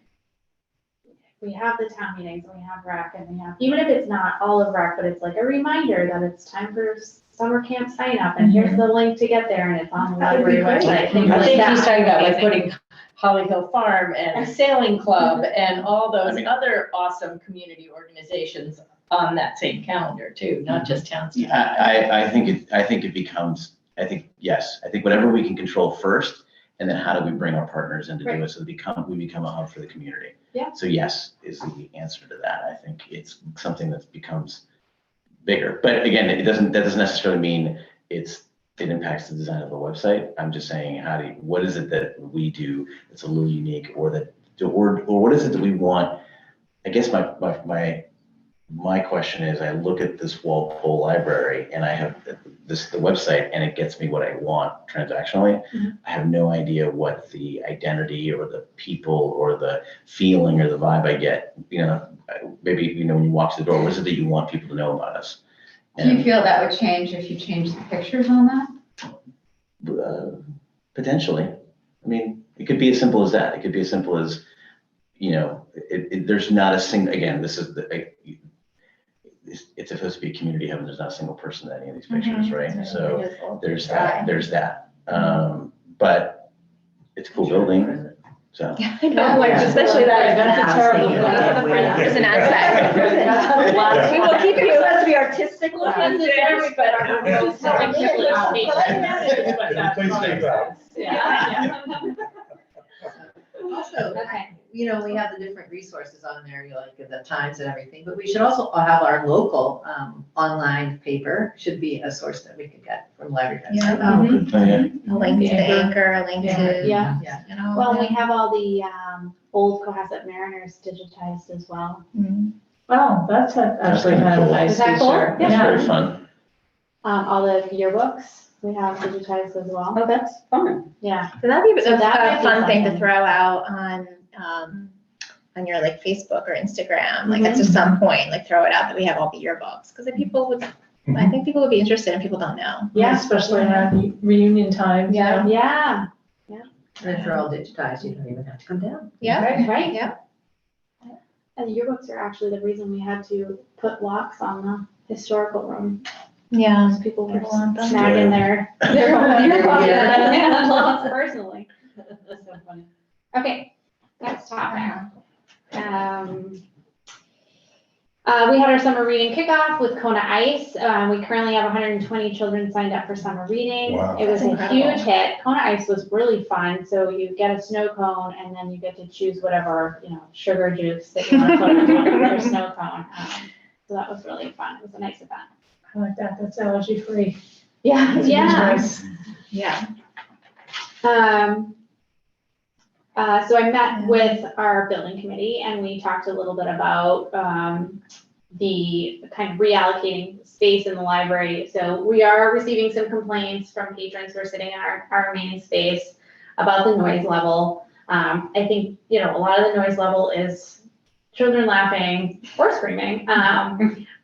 we have the town meetings, and we have rec, and we have, even if it's not all of rec, but it's like a reminder that it's time for summer camp sign up, and here's the link to get there, and it's on the That would be library great. website, things I like think that. he's talking about like Amazing. putting Holly Hill Farm and Sailing Club and all I those mean- other awesome community organizations on that same calendar too, not just town stuff. I think it becomes, yes, I think whatever we can control first, and then how do we bring our partners in to do Right. it, so we become a hub for the community. Yeah. So yes, is the answer to that. I think it's something that becomes bigger, but again, that doesn't necessarily mean it impacts the design of the website. I'm just saying, what is it that we do that's a little unique, or what is it that we want? I guess my question is, I look at this Walpole library and I have the website, and it gets me what I want transactionally. Mhm. I have no idea what the identity or the people or the feeling or the vibe I get, maybe, when you walk through the door, what is it that you want people to know about us? Do you feel that would change if you changed the pictures on that? Potentially. I mean, it could be as simple as that. It could be as simple as, there's not a single, again, this is it's supposed to be a community hub, and there's not a single person in any of these pictures, right? So there's that. But it's a cool building. So. I know, like, especially that, that's a terrible, there's an aspect. We will keep you. Let's be artistic. Well, and the very better, most telling people is patient. Please stay back. Yeah. Also, Okay. you know, we have the different resources on there, you like the times and everything, but we should also have our local online paper should be a source that we could get from library. Yeah. Guides. Oh, yeah. A link to the anchor, a link to, Yeah. you know. Well, we have all the old Cohasset Mariners digitized as well. Oh, that's actually kind of a nice Is that cool? feature. That's Yeah. very fun. All the yearbooks we have digitized as well. Oh, that's fun. Yeah. So that'd be So that might a be fun thing to something. throw out on your like Facebook or Instagram, like at some point, like throw it out that we have all the yearbooks, because if people would, I think people would be interested and people don't know. Yeah. Especially around reunion time. Yeah. Yeah. And if they're all digitized, you don't even have to come down. Yeah, Right. yeah. And the yearbooks are actually the reason we had to put locks on the historical room. Yeah. Because people were People want them. snagging their own yearbooks. Yeah. Yeah, lots personally. That's so funny. Okay, next topic. We had our summer reading kickoff with Kona Ice. We currently have 120 children signed up for summer reading. Wow. It was That's a incredible. huge hit. Kona Ice was really fun. So you get a snow cone and then you get to choose whatever, sugar juice that you want to put on your snow cone. So that was really fun. It was a nice event. I like that. That's allergy free. Yeah, yeah. Yeah. So I met with our building committee and we talked a little bit about the kind of reallocating space in the library. So we are receiving some complaints from patrons who are sitting in our main space about the noise level. I think, a lot of the noise level is children laughing or screaming.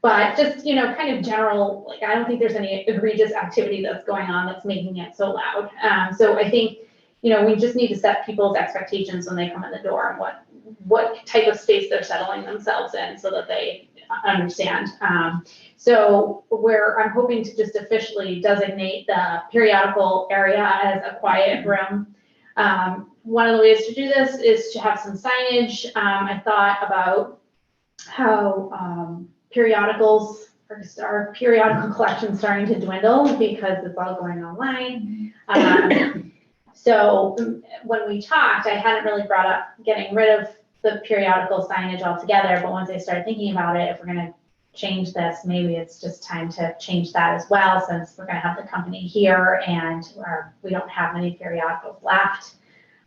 But just, kind of general, like, I don't think there's any egregious activity that's going on that's making it so loud. So I think, we just need to set people's expectations when they come in the door and what type of space they're settling themselves in so that they understand. So I'm hoping to just officially designate the periodical area as a quiet room. One of the ways to do this is to have some signage. I thought about how periodicals, our periodical collection starting to dwindle because it's all going online. So when we talked, I hadn't really brought up getting rid of the periodical signage altogether, but once I started thinking about it, if we're gonna change this, maybe it's just time to change that as well, since we're gonna have the company here and we don't have many periodicals left.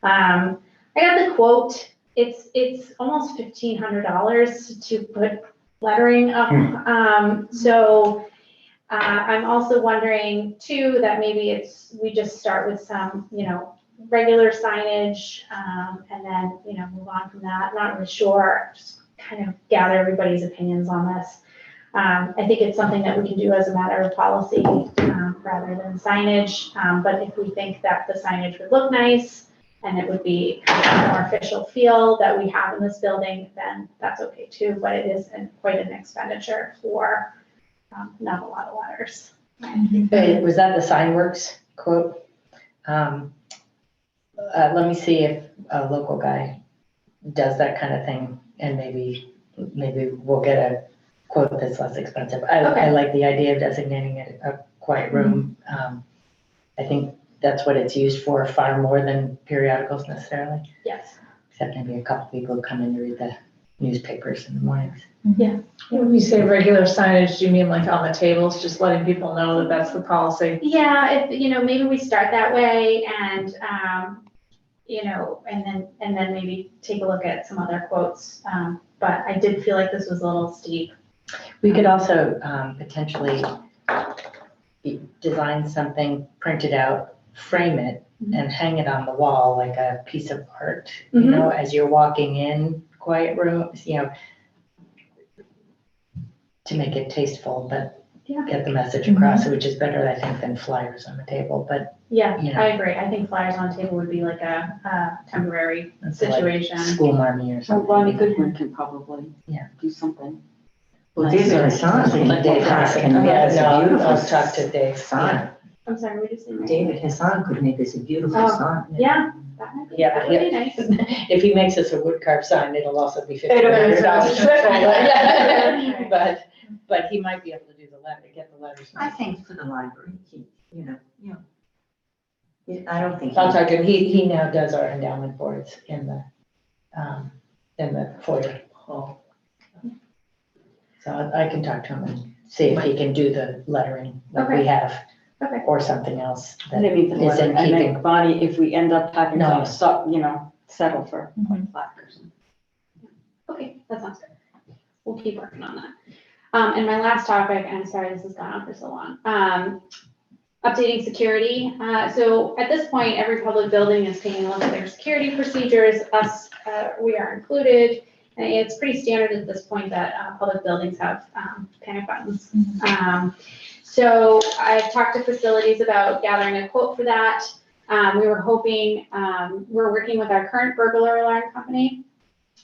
I got the quote. It's almost $1,500 to put lettering up. So I'm also wondering too, that maybe we just start with some, regular signage, and then, move on from that. Not really sure, just kind of gather everybody's opinions on this. I think it's something that we can do as a matter of policy, rather than signage. But if we think that the signage would look nice and it would be kind of a more official feel that we have in this building, then that's okay too. But it is quite an expenditure for not a lot of letters. Was that the Signworks quote? Let me see if a local guy does that kind of thing, and maybe we'll get a quote that's less expensive. I like the idea of designating it a quiet room. I think that's what it's used for, far more than periodicals necessarily, Yes. except maybe a couple people who come in to read the newspapers in the mornings. When you say regular signage, do you mean like on the tables, just letting people know that that's the policy? Yeah, if, maybe we start that way and, and then maybe take a look at some other quotes. But I did feel like this was a little steep. We could also potentially design something, print it out, frame it, and hang it on the wall like a piece of art, as you're walking in quiet rooms, to make it tasteful, but get the message across, which is better, I think, than flyers on the table. But Yeah, I agree. I think flyers on table would be like a temporary situation. Like school marmy or something. Ronnie Goodwin can probably do something. Well, David Hassan, David Hassan can make this a beautiful I'll talk to Dave. sign. I'm sorry, we just. David Hassan could make this a beautiful Oh. sign. Yeah, That might be, Yeah, that would be nice. If he makes us a wood carved sign, it'll also be It'll be $1,500. But he might be able to do the letter, get the letters. I think for the library, I don't think. I'll talk to him. He now does our endowment boards in the foyer hall. So I can talk to him and see if he can do the lettering like we Okay. have, Okay. or something else that Maybe the is letter, in and keeping. then Bonnie, if we end up having No, to yeah. stop, settle for a plaque or something. Okay, that sounds good. We'll keep working on that. And my last topic, I'm sorry this has gone on for so long, updating security. So at this point, every public building is taking a look at their security procedures. Us, we are included. And it's pretty standard at this point that public buildings have panic buttons. So I've talked to facilities about gathering a quote for that. We were hoping, we're working with our current burglar alarm company.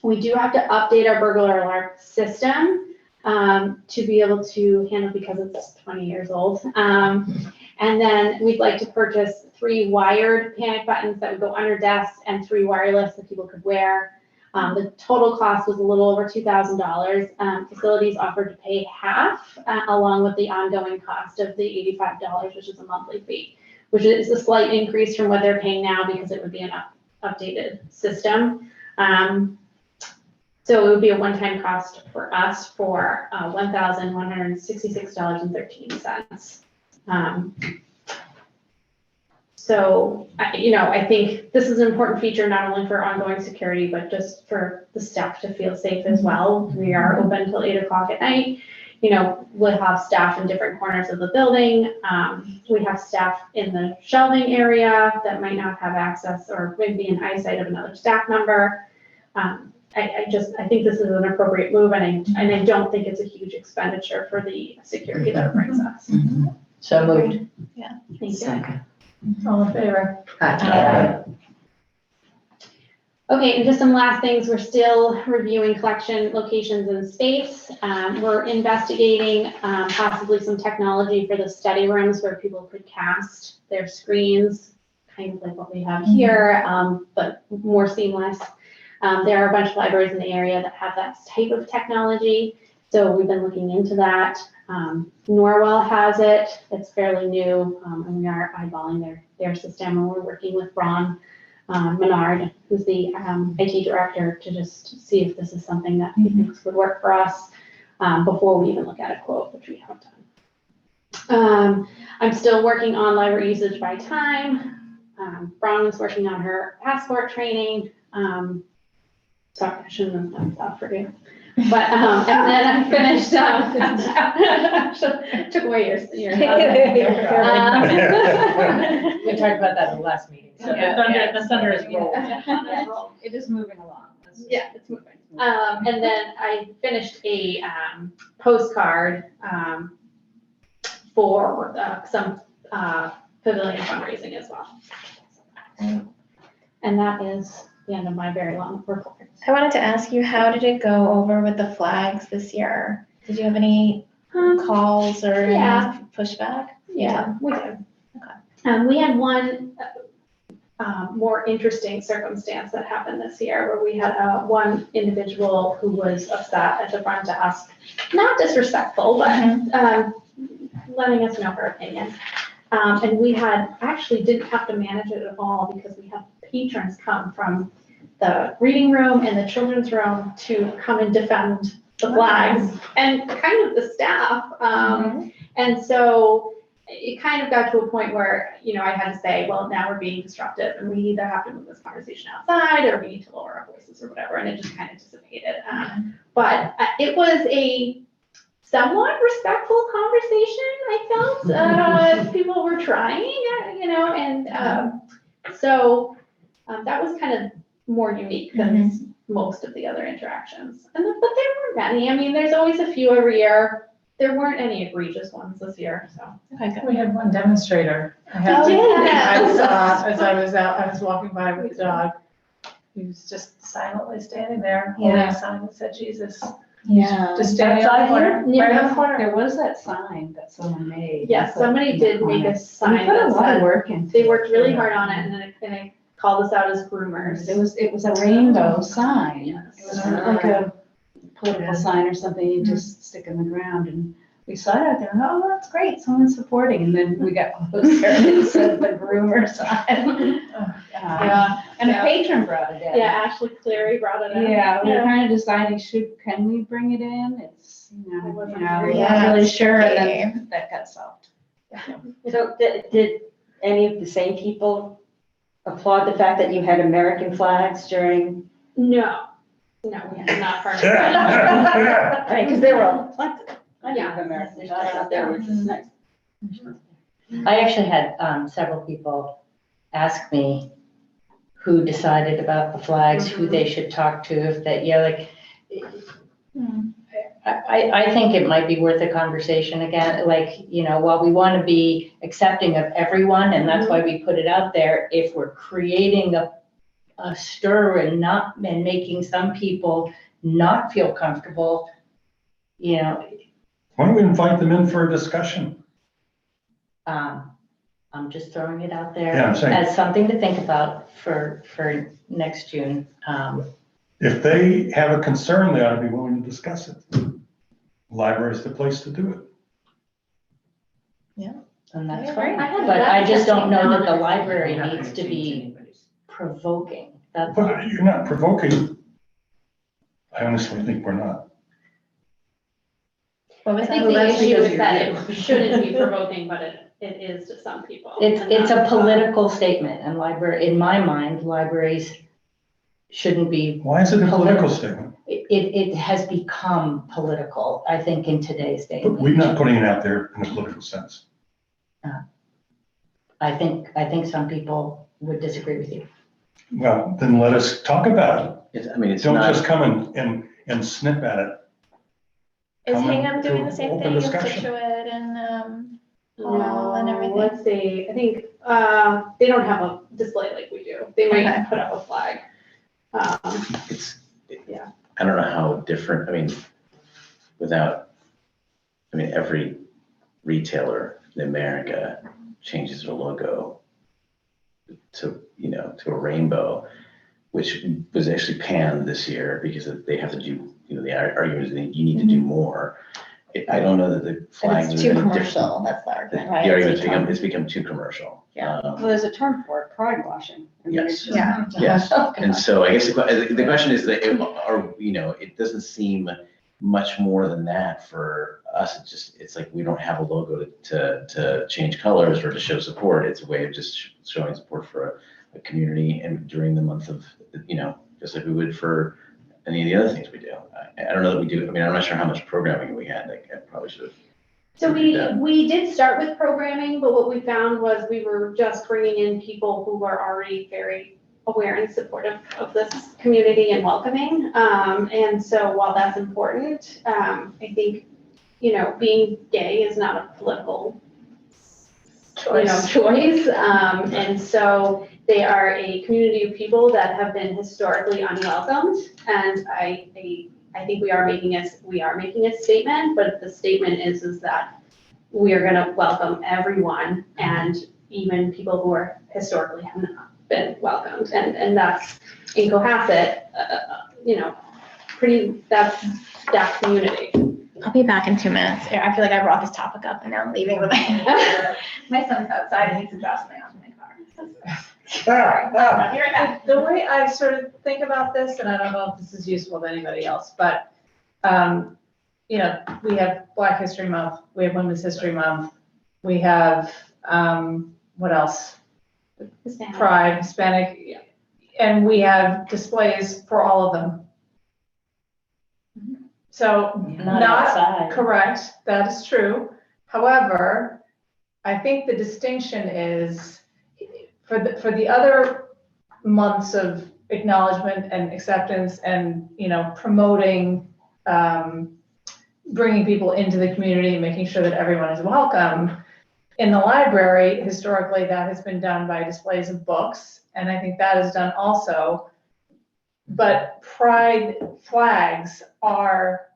We do have to update our burglar alarm system to be able to handle, because it's 20 years old. And then we'd like to purchase 3 wired panic buttons that would go under desks and 3 wireless that people could wear. The total cost was a little over $2,000. Facilities offered to pay half, along with the ongoing cost of the $85, which is a monthly fee, which is a slight increase from what they're paying now because it would be an updated system. So it would be a one-time cost for us for $1,166.13. So, I think this is an important feature, not only for ongoing security, but just for the staff to feel safe as well. We are open till 8 o'clock at night. We'll have staff in different corners of the building. We have staff in the shelving area that might not have access or maybe in eyesight of another staff member. I think this is an appropriate move, and I don't think it's a huge expenditure for the security that it brings us. So moved. Thank you. Second. All in favor? Okay, and just some last things. We're still reviewing collection locations and space. We're investigating possibly some technology for the study rooms where people could cast their screens, kind of like what we have here, but more seamless. There are a bunch of libraries in the area that have that type of technology, so we've been looking into that. Norwell has it. It's fairly new, and we are eyeballing their system, and we're working with Ron Menard, who's the IT director, to just see if this is something that he thinks would work for us before we even look at a quote, which we haven't done. I'm still working on library usage by time. Ron was working on her passport training. Sorry, I shouldn't have done that for you. But, and then I finished, took away your We talked about that in the last meeting. So the thunder is rolling. It is moving along. Yeah, it's moving. And then I finished a postcard for some pavilion fundraising as well. And that is the end of my very long report. I wanted to ask you, how did it go over with the flags this year? Did you have any calls or any Yeah. pushback? Yeah, we did. Okay. We had one more interesting circumstance that happened this year where we had one individual who was upset at the front desk, not disrespectful, but letting us know her opinion. And we actually didn't have to manage it at all because we had patrons come from the reading room and the children's room to come and defend the flags and kind of the staff. And so it kind of got to a point where, I had to say, well, now we're being disruptive and we either have to move this conversation outside or we need to lower our voices or whatever. And it just kind of dissipated. But it was a somewhat respectful conversation, I felt. People were trying, and so that was kind of more unique than most of the other interactions. But there weren't many. I mean, there's always a few every year. There weren't any egregious ones this year, so. Okay, good. We had one demonstrator. I was walking by with the dog. He was just silently standing there, holding a sign that said Jesus. Yeah. Just standing on the corner, right on the corner. There was that sign that someone made. Yes, somebody did make a We sign put a that lot of said, work into they worked really hard on it, and then called us out as groomers. It was a rainbow sign. Yes. It was like a political sign or something you just stick in the ground, and we saw it out there, and oh, that's great, someone's supporting, and then we got closer and it said the groomer sign. Yeah, And a yeah. patron brought it in. Yeah, Ashley Cleary brought it in. Yeah, we were kind of deciding, can we bring it in? It's, I wasn't we're very- not really sure, and then that got solved. So did any of the same people applaud the fact that you had American flags during? No, we had not part of that. I mean, because there were plenty Yeah. of American flags out there, which is nice. I actually had several people ask me who decided about the flags, who they should talk to, if that, like, I think it might be worth a conversation again, like, while we want to be accepting of everyone, and that's why we put it out there, if we're creating a stir and making some people not feel comfortable, Why don't we invite them in for a discussion? I'm just throwing it out there. Yeah, I'm saying, As something to think about for next June. if they have a concern, they ought to be willing to discuss it. Library's the place to do it. And that's I fine. agree. I had But that I just don't know that the discussion. library You're not needs gonna to change be anybody's. provoking. That's all. But you're not provoking. I honestly think we're not. What was I think that? the that's issue because is you're that you. it shouldn't be provoking, but it is to some people. It's a political statement, and in my mind, libraries shouldn't be, Why is it a political statement? it has become political, I think, in today's day But and we're age. not putting it out there in a political sense. I think some people would disagree with you. Well, then let us talk about It's, I mean, it. it's Don't not, just come and snip at it. Is Come Hingham to doing the same open thing in discussion. Situate and, No, and everything? let's see, I think, they don't have a display like we do. They Okay. might put up a flag. it's, Yeah. I don't know how different, I mean, every retailer in America changes their logo to, to a rainbow, which was actually panned this year because they have to do, the argument is that you need to do more. I don't know that the But flags it's are too any commercial, different. that's the The argument, right? argument's become too commercial. Yeah. Well, there's a term for it, pride washing. I mean, it's Yes. just- Yeah. Yes, and so I guess the question is that, it doesn't seem much more than that for us. It's like we don't have a logo to change colors or to show support. It's a way of just showing support for a community and during the month of, just like we would for any of the other things we do. I don't know that we do, I mean, I'm not sure how much programming we had, like, I probably should have. So we did start with programming, but what we found was we were just bringing in people who were already very aware and supportive of this community and welcoming. And so while that's important, I think, being gay is not a political choice. And so they are a community of people that have been historically unwelcomed. And I think we are making a statement, but the statement is that we are gonna welcome everyone and even people who are historically have not been welcomed. And that's in Cohasset, that's that community. I'll be back in 2 minutes. I feel like I brought this topic up and now I'm leaving with my son's outside and needs to drop something off in my car. Sorry, I'll be right back. The way I sort of think about this, and I don't know if this is useful to anybody else, but, we have Black History Month, we have Women's History Month, we have, what else? Pride, Hispanic, and we have displays for all of them. So, Not not outside. correct, that is true. However, I think the distinction is, for the other months of acknowledgement and acceptance and, promoting, bringing people into the community and making sure that everyone is welcome. In the library, historically, that has been done by displays of books, and I think that is done also. But pride flags are,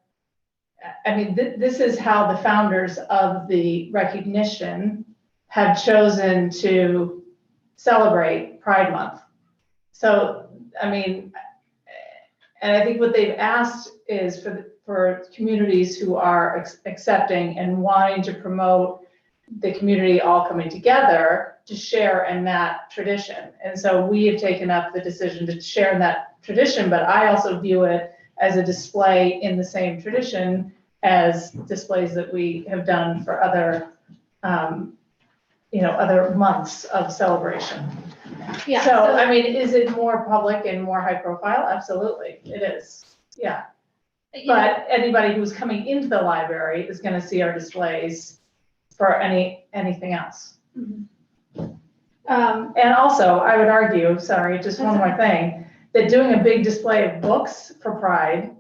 this is how the founders of the recognition have chosen to celebrate Pride Month. So, I mean, and I think what they've asked is for communities who are accepting and wanting to promote the community all coming together to share in that tradition. And so we have taken up the decision to share in that tradition, but I also view it as a display in the same tradition as displays that we have done for other, other months of celebration. Yeah. So, I mean, is it more public and more high profile? Absolutely, it is, yeah. But anybody who's coming into the library is gonna see our displays for anything else. And also, I would argue, sorry, just one more thing, that doing a big display of books for Pride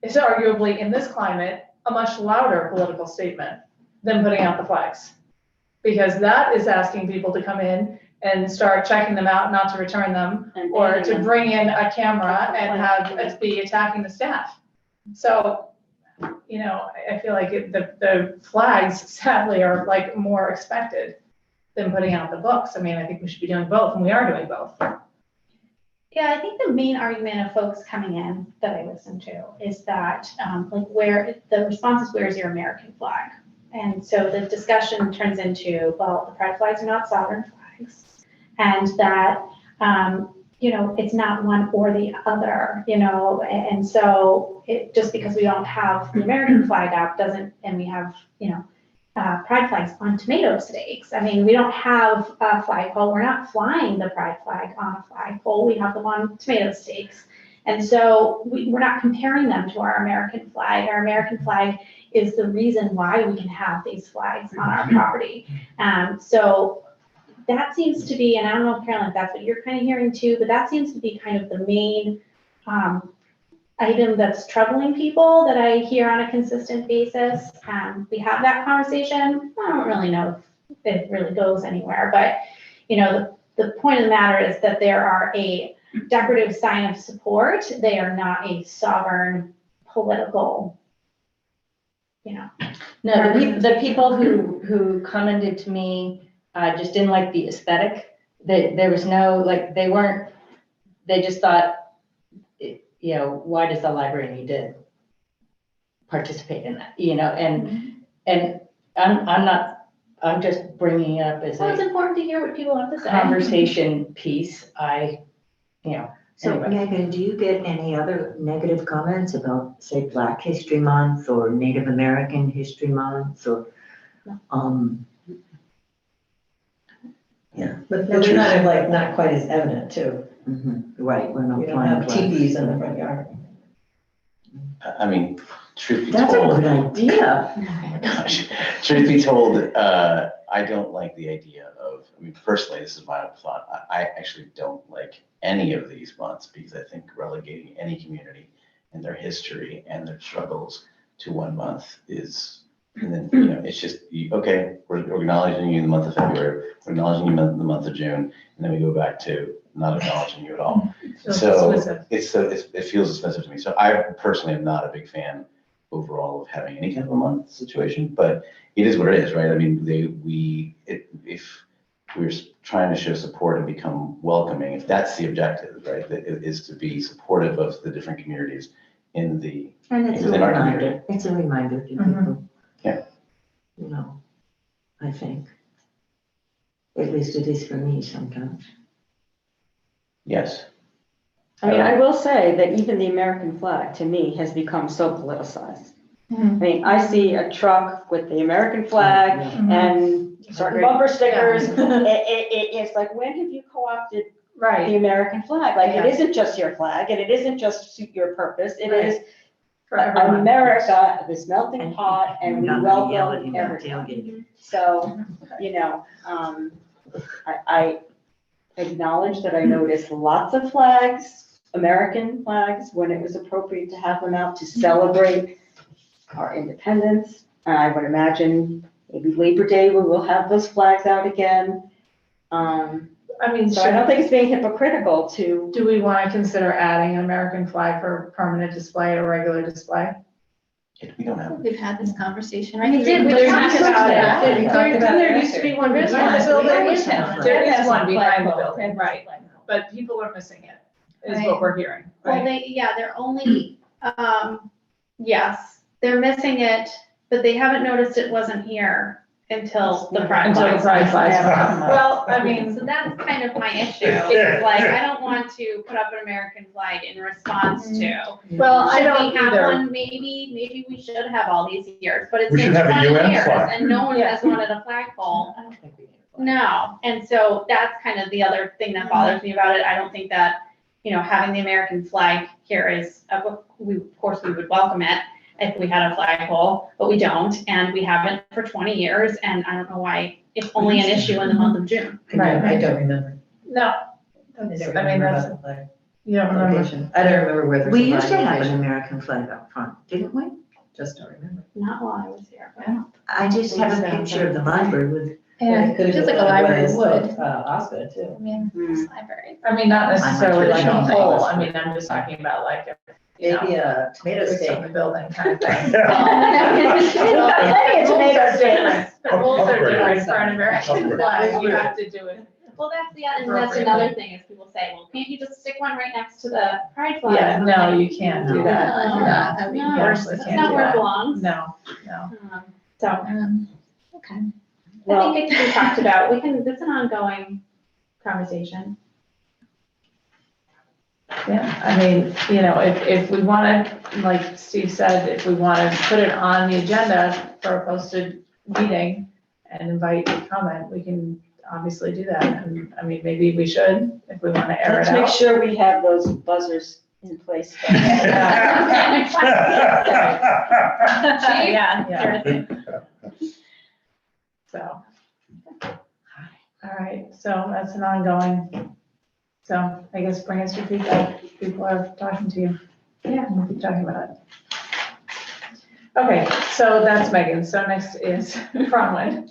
is arguably, in this climate, a much louder political statement than putting out the flags. Because that is asking people to come in and start checking them out, not to return them, or to bring in a camera and have it be attacking the staff. So, I feel like the flags sadly are like more expected than putting out the books. I mean, I think we should be doing both, and we are doing both. Yeah, I think the main argument of folks coming in that I listen to is that, where the response is, where's your American flag? And so the discussion turns into, well, the Pride flags are not sovereign flags, and that, it's not one or the other, and so just because we don't have the American flag up doesn't, and we have, Pride flags on tomato stakes. I mean, we don't have a flagpole. We're not flying the Pride flag on a flagpole. We have them on tomato stakes. And so we're not comparing them to our American flag. Our American flag is the reason why we can have these flags on our property. So that seems to be, and I don't know, Carolyn, if that's what you're kind of hearing too, but that seems to be kind of the main item that's troubling people that I hear on a consistent basis. We have that conversation. I don't really know if it really goes anywhere, but the point of the matter is that there are a decorative sign of support. They are not a sovereign political, No, the people who commented to me just didn't like the aesthetic. There was no, they just thought, why does the library need to participate in that, and I'm just bringing it up as well, it's a important to hear what people have to say. conversation piece. So Anyway. Megan, do you get any other negative comments about, say, Black History Month or Native American History Month or, yeah. But they're kind of like not quite as evident too. Right, we're not You don't flying have flags. teepees in the front yard. I mean, truth be That's a told. good idea. Oh my gosh. Truth be told, I don't like the idea of, personally, this is my own thought. I actually don't like any of these months because I think relegating any community and their history and their struggles to 1 month is, and then, it's just, okay, we're acknowledging you in the month of February, we're acknowledging you in the month of June, and then we go back to not acknowledging you at all. So it feels expensive to me. So I personally am not a big fan overall of having any kind of a month situation, but it is what it is, right? I mean, if we're trying to show support and become welcoming, if that's the objective, right, that is to be supportive of the different communities in the, And it's a within our reminder, community. it's a reminder to people. Yeah. I think. At least it is for me sometimes. Yes. I mean, I will say that even the American flag, to me, has become so politicized. I mean, I see a truck with the American flag and certain bumper stickers. It's like, when have you co-opted the American flag? Like, it isn't just your flag, and it isn't just suit your purpose. It is For everyone. America, this melting pot, and we Not gonna yell at welcome him about everyone. tailgating. So, I acknowledge that I noticed lots of flags, American flags, when it was appropriate to have them out to celebrate our independence. I would imagine maybe Labor Day, we will have those flags out again. So I don't think it's being hypocritical to. Do we want to consider adding an American flag for permanent display or regular display? We don't have. We've had this conversation, We right? did, we talked about it. There used to be one behind the building. There is one behind the building, right. but people are missing it, is Right. what we're hearing, Well, right? they're only, yes, they're missing it, but they haven't noticed it wasn't here until the pride Until the flags. pride flags. Well, I mean, So that's kind of my issue. It's like, I don't want to put up an American flag in response to. well, I Should don't we have either. one? Maybe we should have all these years, but it's We been should have a 20 UN years flag. and no one Yeah. has wanted a flagpole. I don't think we need a flag. No, and so that's kind of the other thing that bothers me about it. I don't think that, having the American flag here is, of course, we would welcome it if we had a flagpole, but we don't, and we haven't for 20 years, and I don't know why it's only an issue in the month of June. I don't remember. No, I don't I mean, remember that's, about the flag you don't remember. location. I don't remember where there's a We flag used to have an location. American flag up front, didn't we? Just don't remember. Not while I was here. I just have a picture of the library with, Yeah, It could have just like been a one of library those, would. Osgood I too. mean, Mm. it's library. I mean, not necessarily like a traditional pole, things. I mean, I'm just talking about like, Maybe a tomato bricks on steak. the building kind of thing. Plenty of tomato steaks. The rules are Upgrade. different for an American Upgrade. flag, you have to do it. Well, that's another thing is people say, well, can't you just stick one right next to the pride flag? Yeah, And no, I'm like, you can't do that. No, No, I mean, you no, absolutely that's can't not do where it that. belongs. No. So Okay. I think it can be talked about. It's an ongoing conversation. Yeah, I mean, if we want to, like Steve said, if we want to put it on the agenda for a posted meeting and invite comment, we can obviously do that. And I mean, maybe we should, if we want to air it Let's make out. sure we have those buzzers in place. Yeah. So. All right, so that's an ongoing, so I guess bring us your feedback. People are talking to you. Yeah, we'll keep talking about it. Okay, so that's Megan. So next is Bronwyn.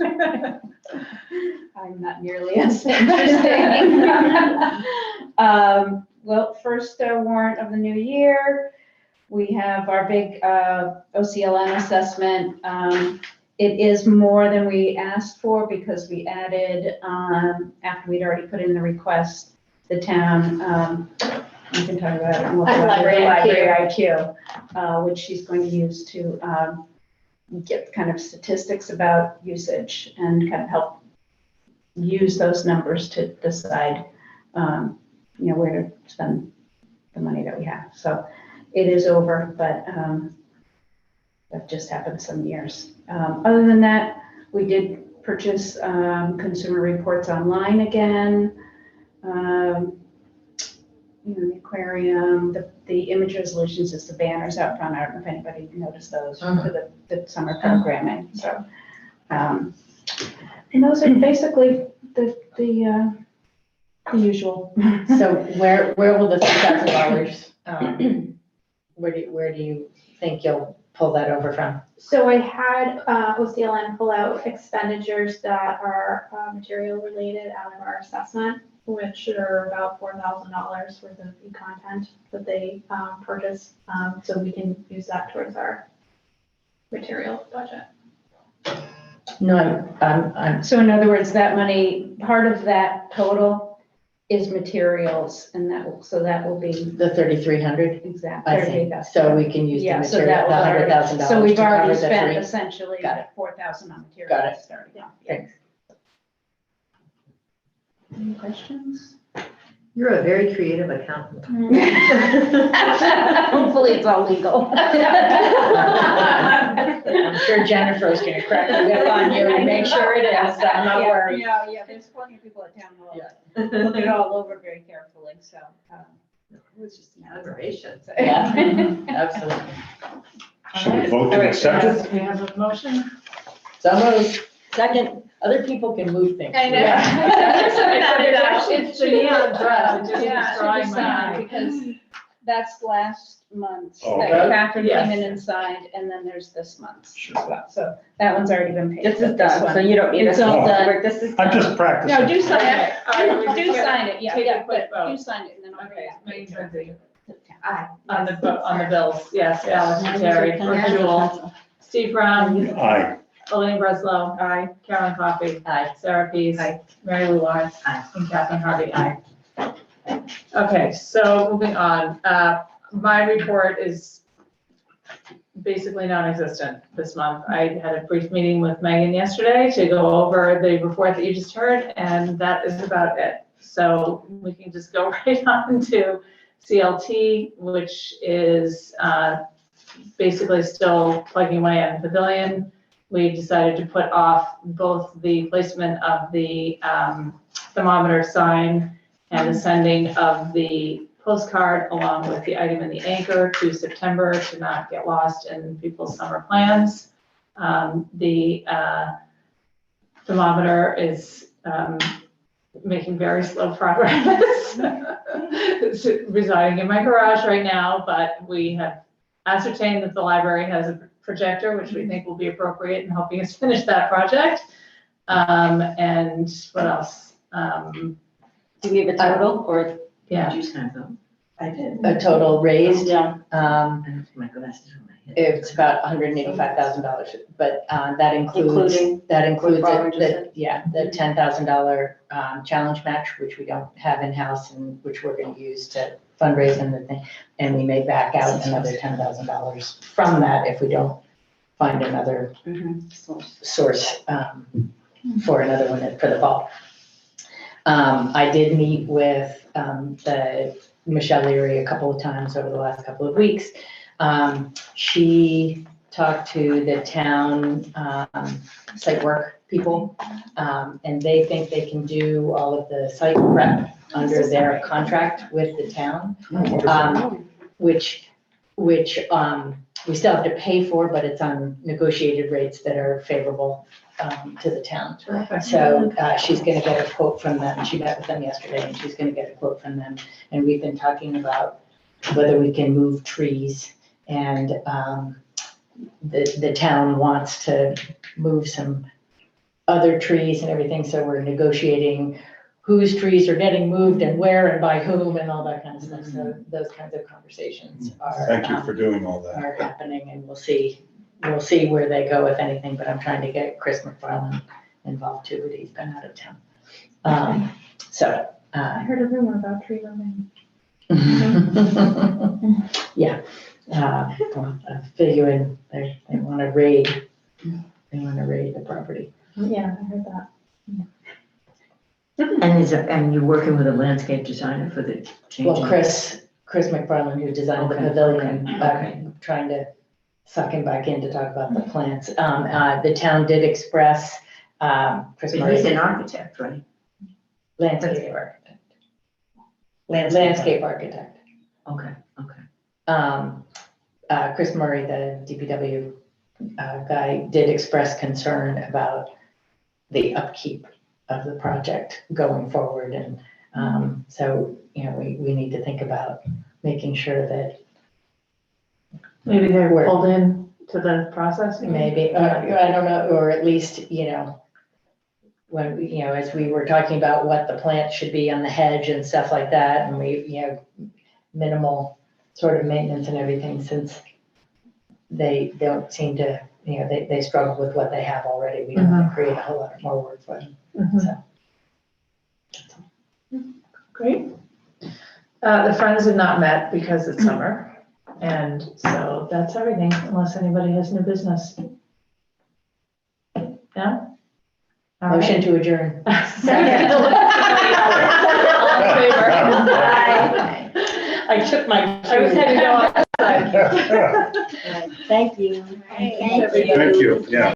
I'm not nearly as interesting. Well, first warrant of the new year, we have our big OCLN assessment. It is more than we asked for because we added, after we'd already put in the request, the town, you can talk about it more. Library The IQ. Library IQ, which she's going to use to get kind of statistics about usage and kind of help use those numbers to decide, where to spend the money that we have. So it is over, but that just happened some years. Other than that, we did purchase consumer reports online again. The aquarium, the image resolutions is the banners out front. I don't know if anybody noticed those for the summer programming. So, and those are basically the usual. So where will the $3,000, where do you think you'll pull that over from? So I had OCLN pull out expenditures that are material related out of our assessment, which are about $4,000 worth of e-content that they purchase. So we can use that towards our material budget. No, I'm, So in other words, that money, part of that total is materials, and that will be the 3,300, exactly. I think, so we can use the Yeah, so material, that the was $100,000 So we've to already cover the spent three. essentially Got it. 4,000 on materials. Got it. Starting off. Thanks. Any questions? You're a very creative accountant. Hopefully it's all legal. I'm sure Jennifer's gonna crack the whip on you and make sure it is, so I'm not worried. Yeah, there's plenty of people at town hall. Look it all over very carefully, so. It was just an aberration. Yeah, absolutely. Should we vote to accept it? We have a motion? So moved. Second, other people can move things. I know. It's the neon dress, it just Yeah, is drawing my signed, eye. because that's last month Oh, that okay. Catherine Yes. came in and signed, and then there's this month's Sure. as well. So that one's already been paid. This but is done, one- so you don't need It's us. all Oh. done. This is I'm done. just practicing. No, do sign Okay, it. all right, we Do just sign it, yeah, take a yeah, quick but vote. do sign it, and then I'll. Okay, Megan Lindsay. Aye. On the bills, yes, Alex and Terry, Brooke Jewel, Steve Brown, Aye. Elaine Breslow. Aye. Carolyn Coffey. Aye. Sarah Pease. Aye. Mary Lou Lawrence. Aye. And Catherine Harvey, aye. Okay, so moving on, my report is basically non-existent this month. I had a brief meeting with Megan yesterday to go over the report that you just heard, and that is about it. So we can just go right on to CLT, which is basically still plugging away at the pavilion. We decided to put off both the placement of the thermometer sign and the sending of the postcard along with the item in the anchor to September to not get lost in people's summer plans. The thermometer is making very slow progress. It's residing in my garage right now, but we have ascertained that the library has a projector, which we think will be appropriate in helping us finish that project. And what else? Do you give a total or? Yeah. Did you sign them? I did. A total raised, Yeah. I have my glasses on my head. it's about $185,000, but that includes, Including the, Barbara just said? yeah, the $10,000 challenge match, which we don't have in-house and which we're gonna use to fundraise and the thing. And we may back out another $10,000 from that if we don't find another source for another one for the fall. I did meet with the Michelle Leary a couple of times over the last couple of weeks. She talked to the town site work people, and they think they can do all of the site prep under their contract with the town, which we still have to pay for, but it's on negotiated rates that are favorable to the town. Terrific. So she's gonna get a quote from them. She met with them yesterday and she's gonna get a quote from them. And we've been talking about whether we can move trees. And the town wants to move some other trees and everything. So we're negotiating whose trees are getting moved and where and by whom and all that kind of stuff. So those kinds of conversations are. Thank you for doing all that. Are happening, and we'll see where they go, if anything, but I'm trying to get Chris McFarland involved too, but he's been out of town. I heard a rumor about tree limbing. Yeah, well, figuring they want to raid the property. Yeah, I heard that. And you're working with a landscape designer for the changing? Well, Chris McFarland, who designed the Okay, pavilion, okay. trying to suck him back in to talk about the plants. The town did express, Chris But Murray. he's an architect, right? Landscape architect. Landscape architect. Okay, okay. Chris Murray, the DPW guy, did express concern about the upkeep of the project going forward. And so, we need to think about making sure that Maybe they're pulled in to the process. maybe, I don't know, or at least, when, as we were talking about what the plant should be on the hedge and stuff like that, and we, minimal sort of maintenance and everything, since they don't seem to, they struggle with what they have already. We don't want to create a whole lot more work for them. So. Great. The Friends have not met because it's summer. And so that's everything, unless anybody has new business. No? All right. Motion to adjourn. Second. All in favor? Aye. I took my. I was heading to go outside. Thank you. Thank you. Thank you, yeah.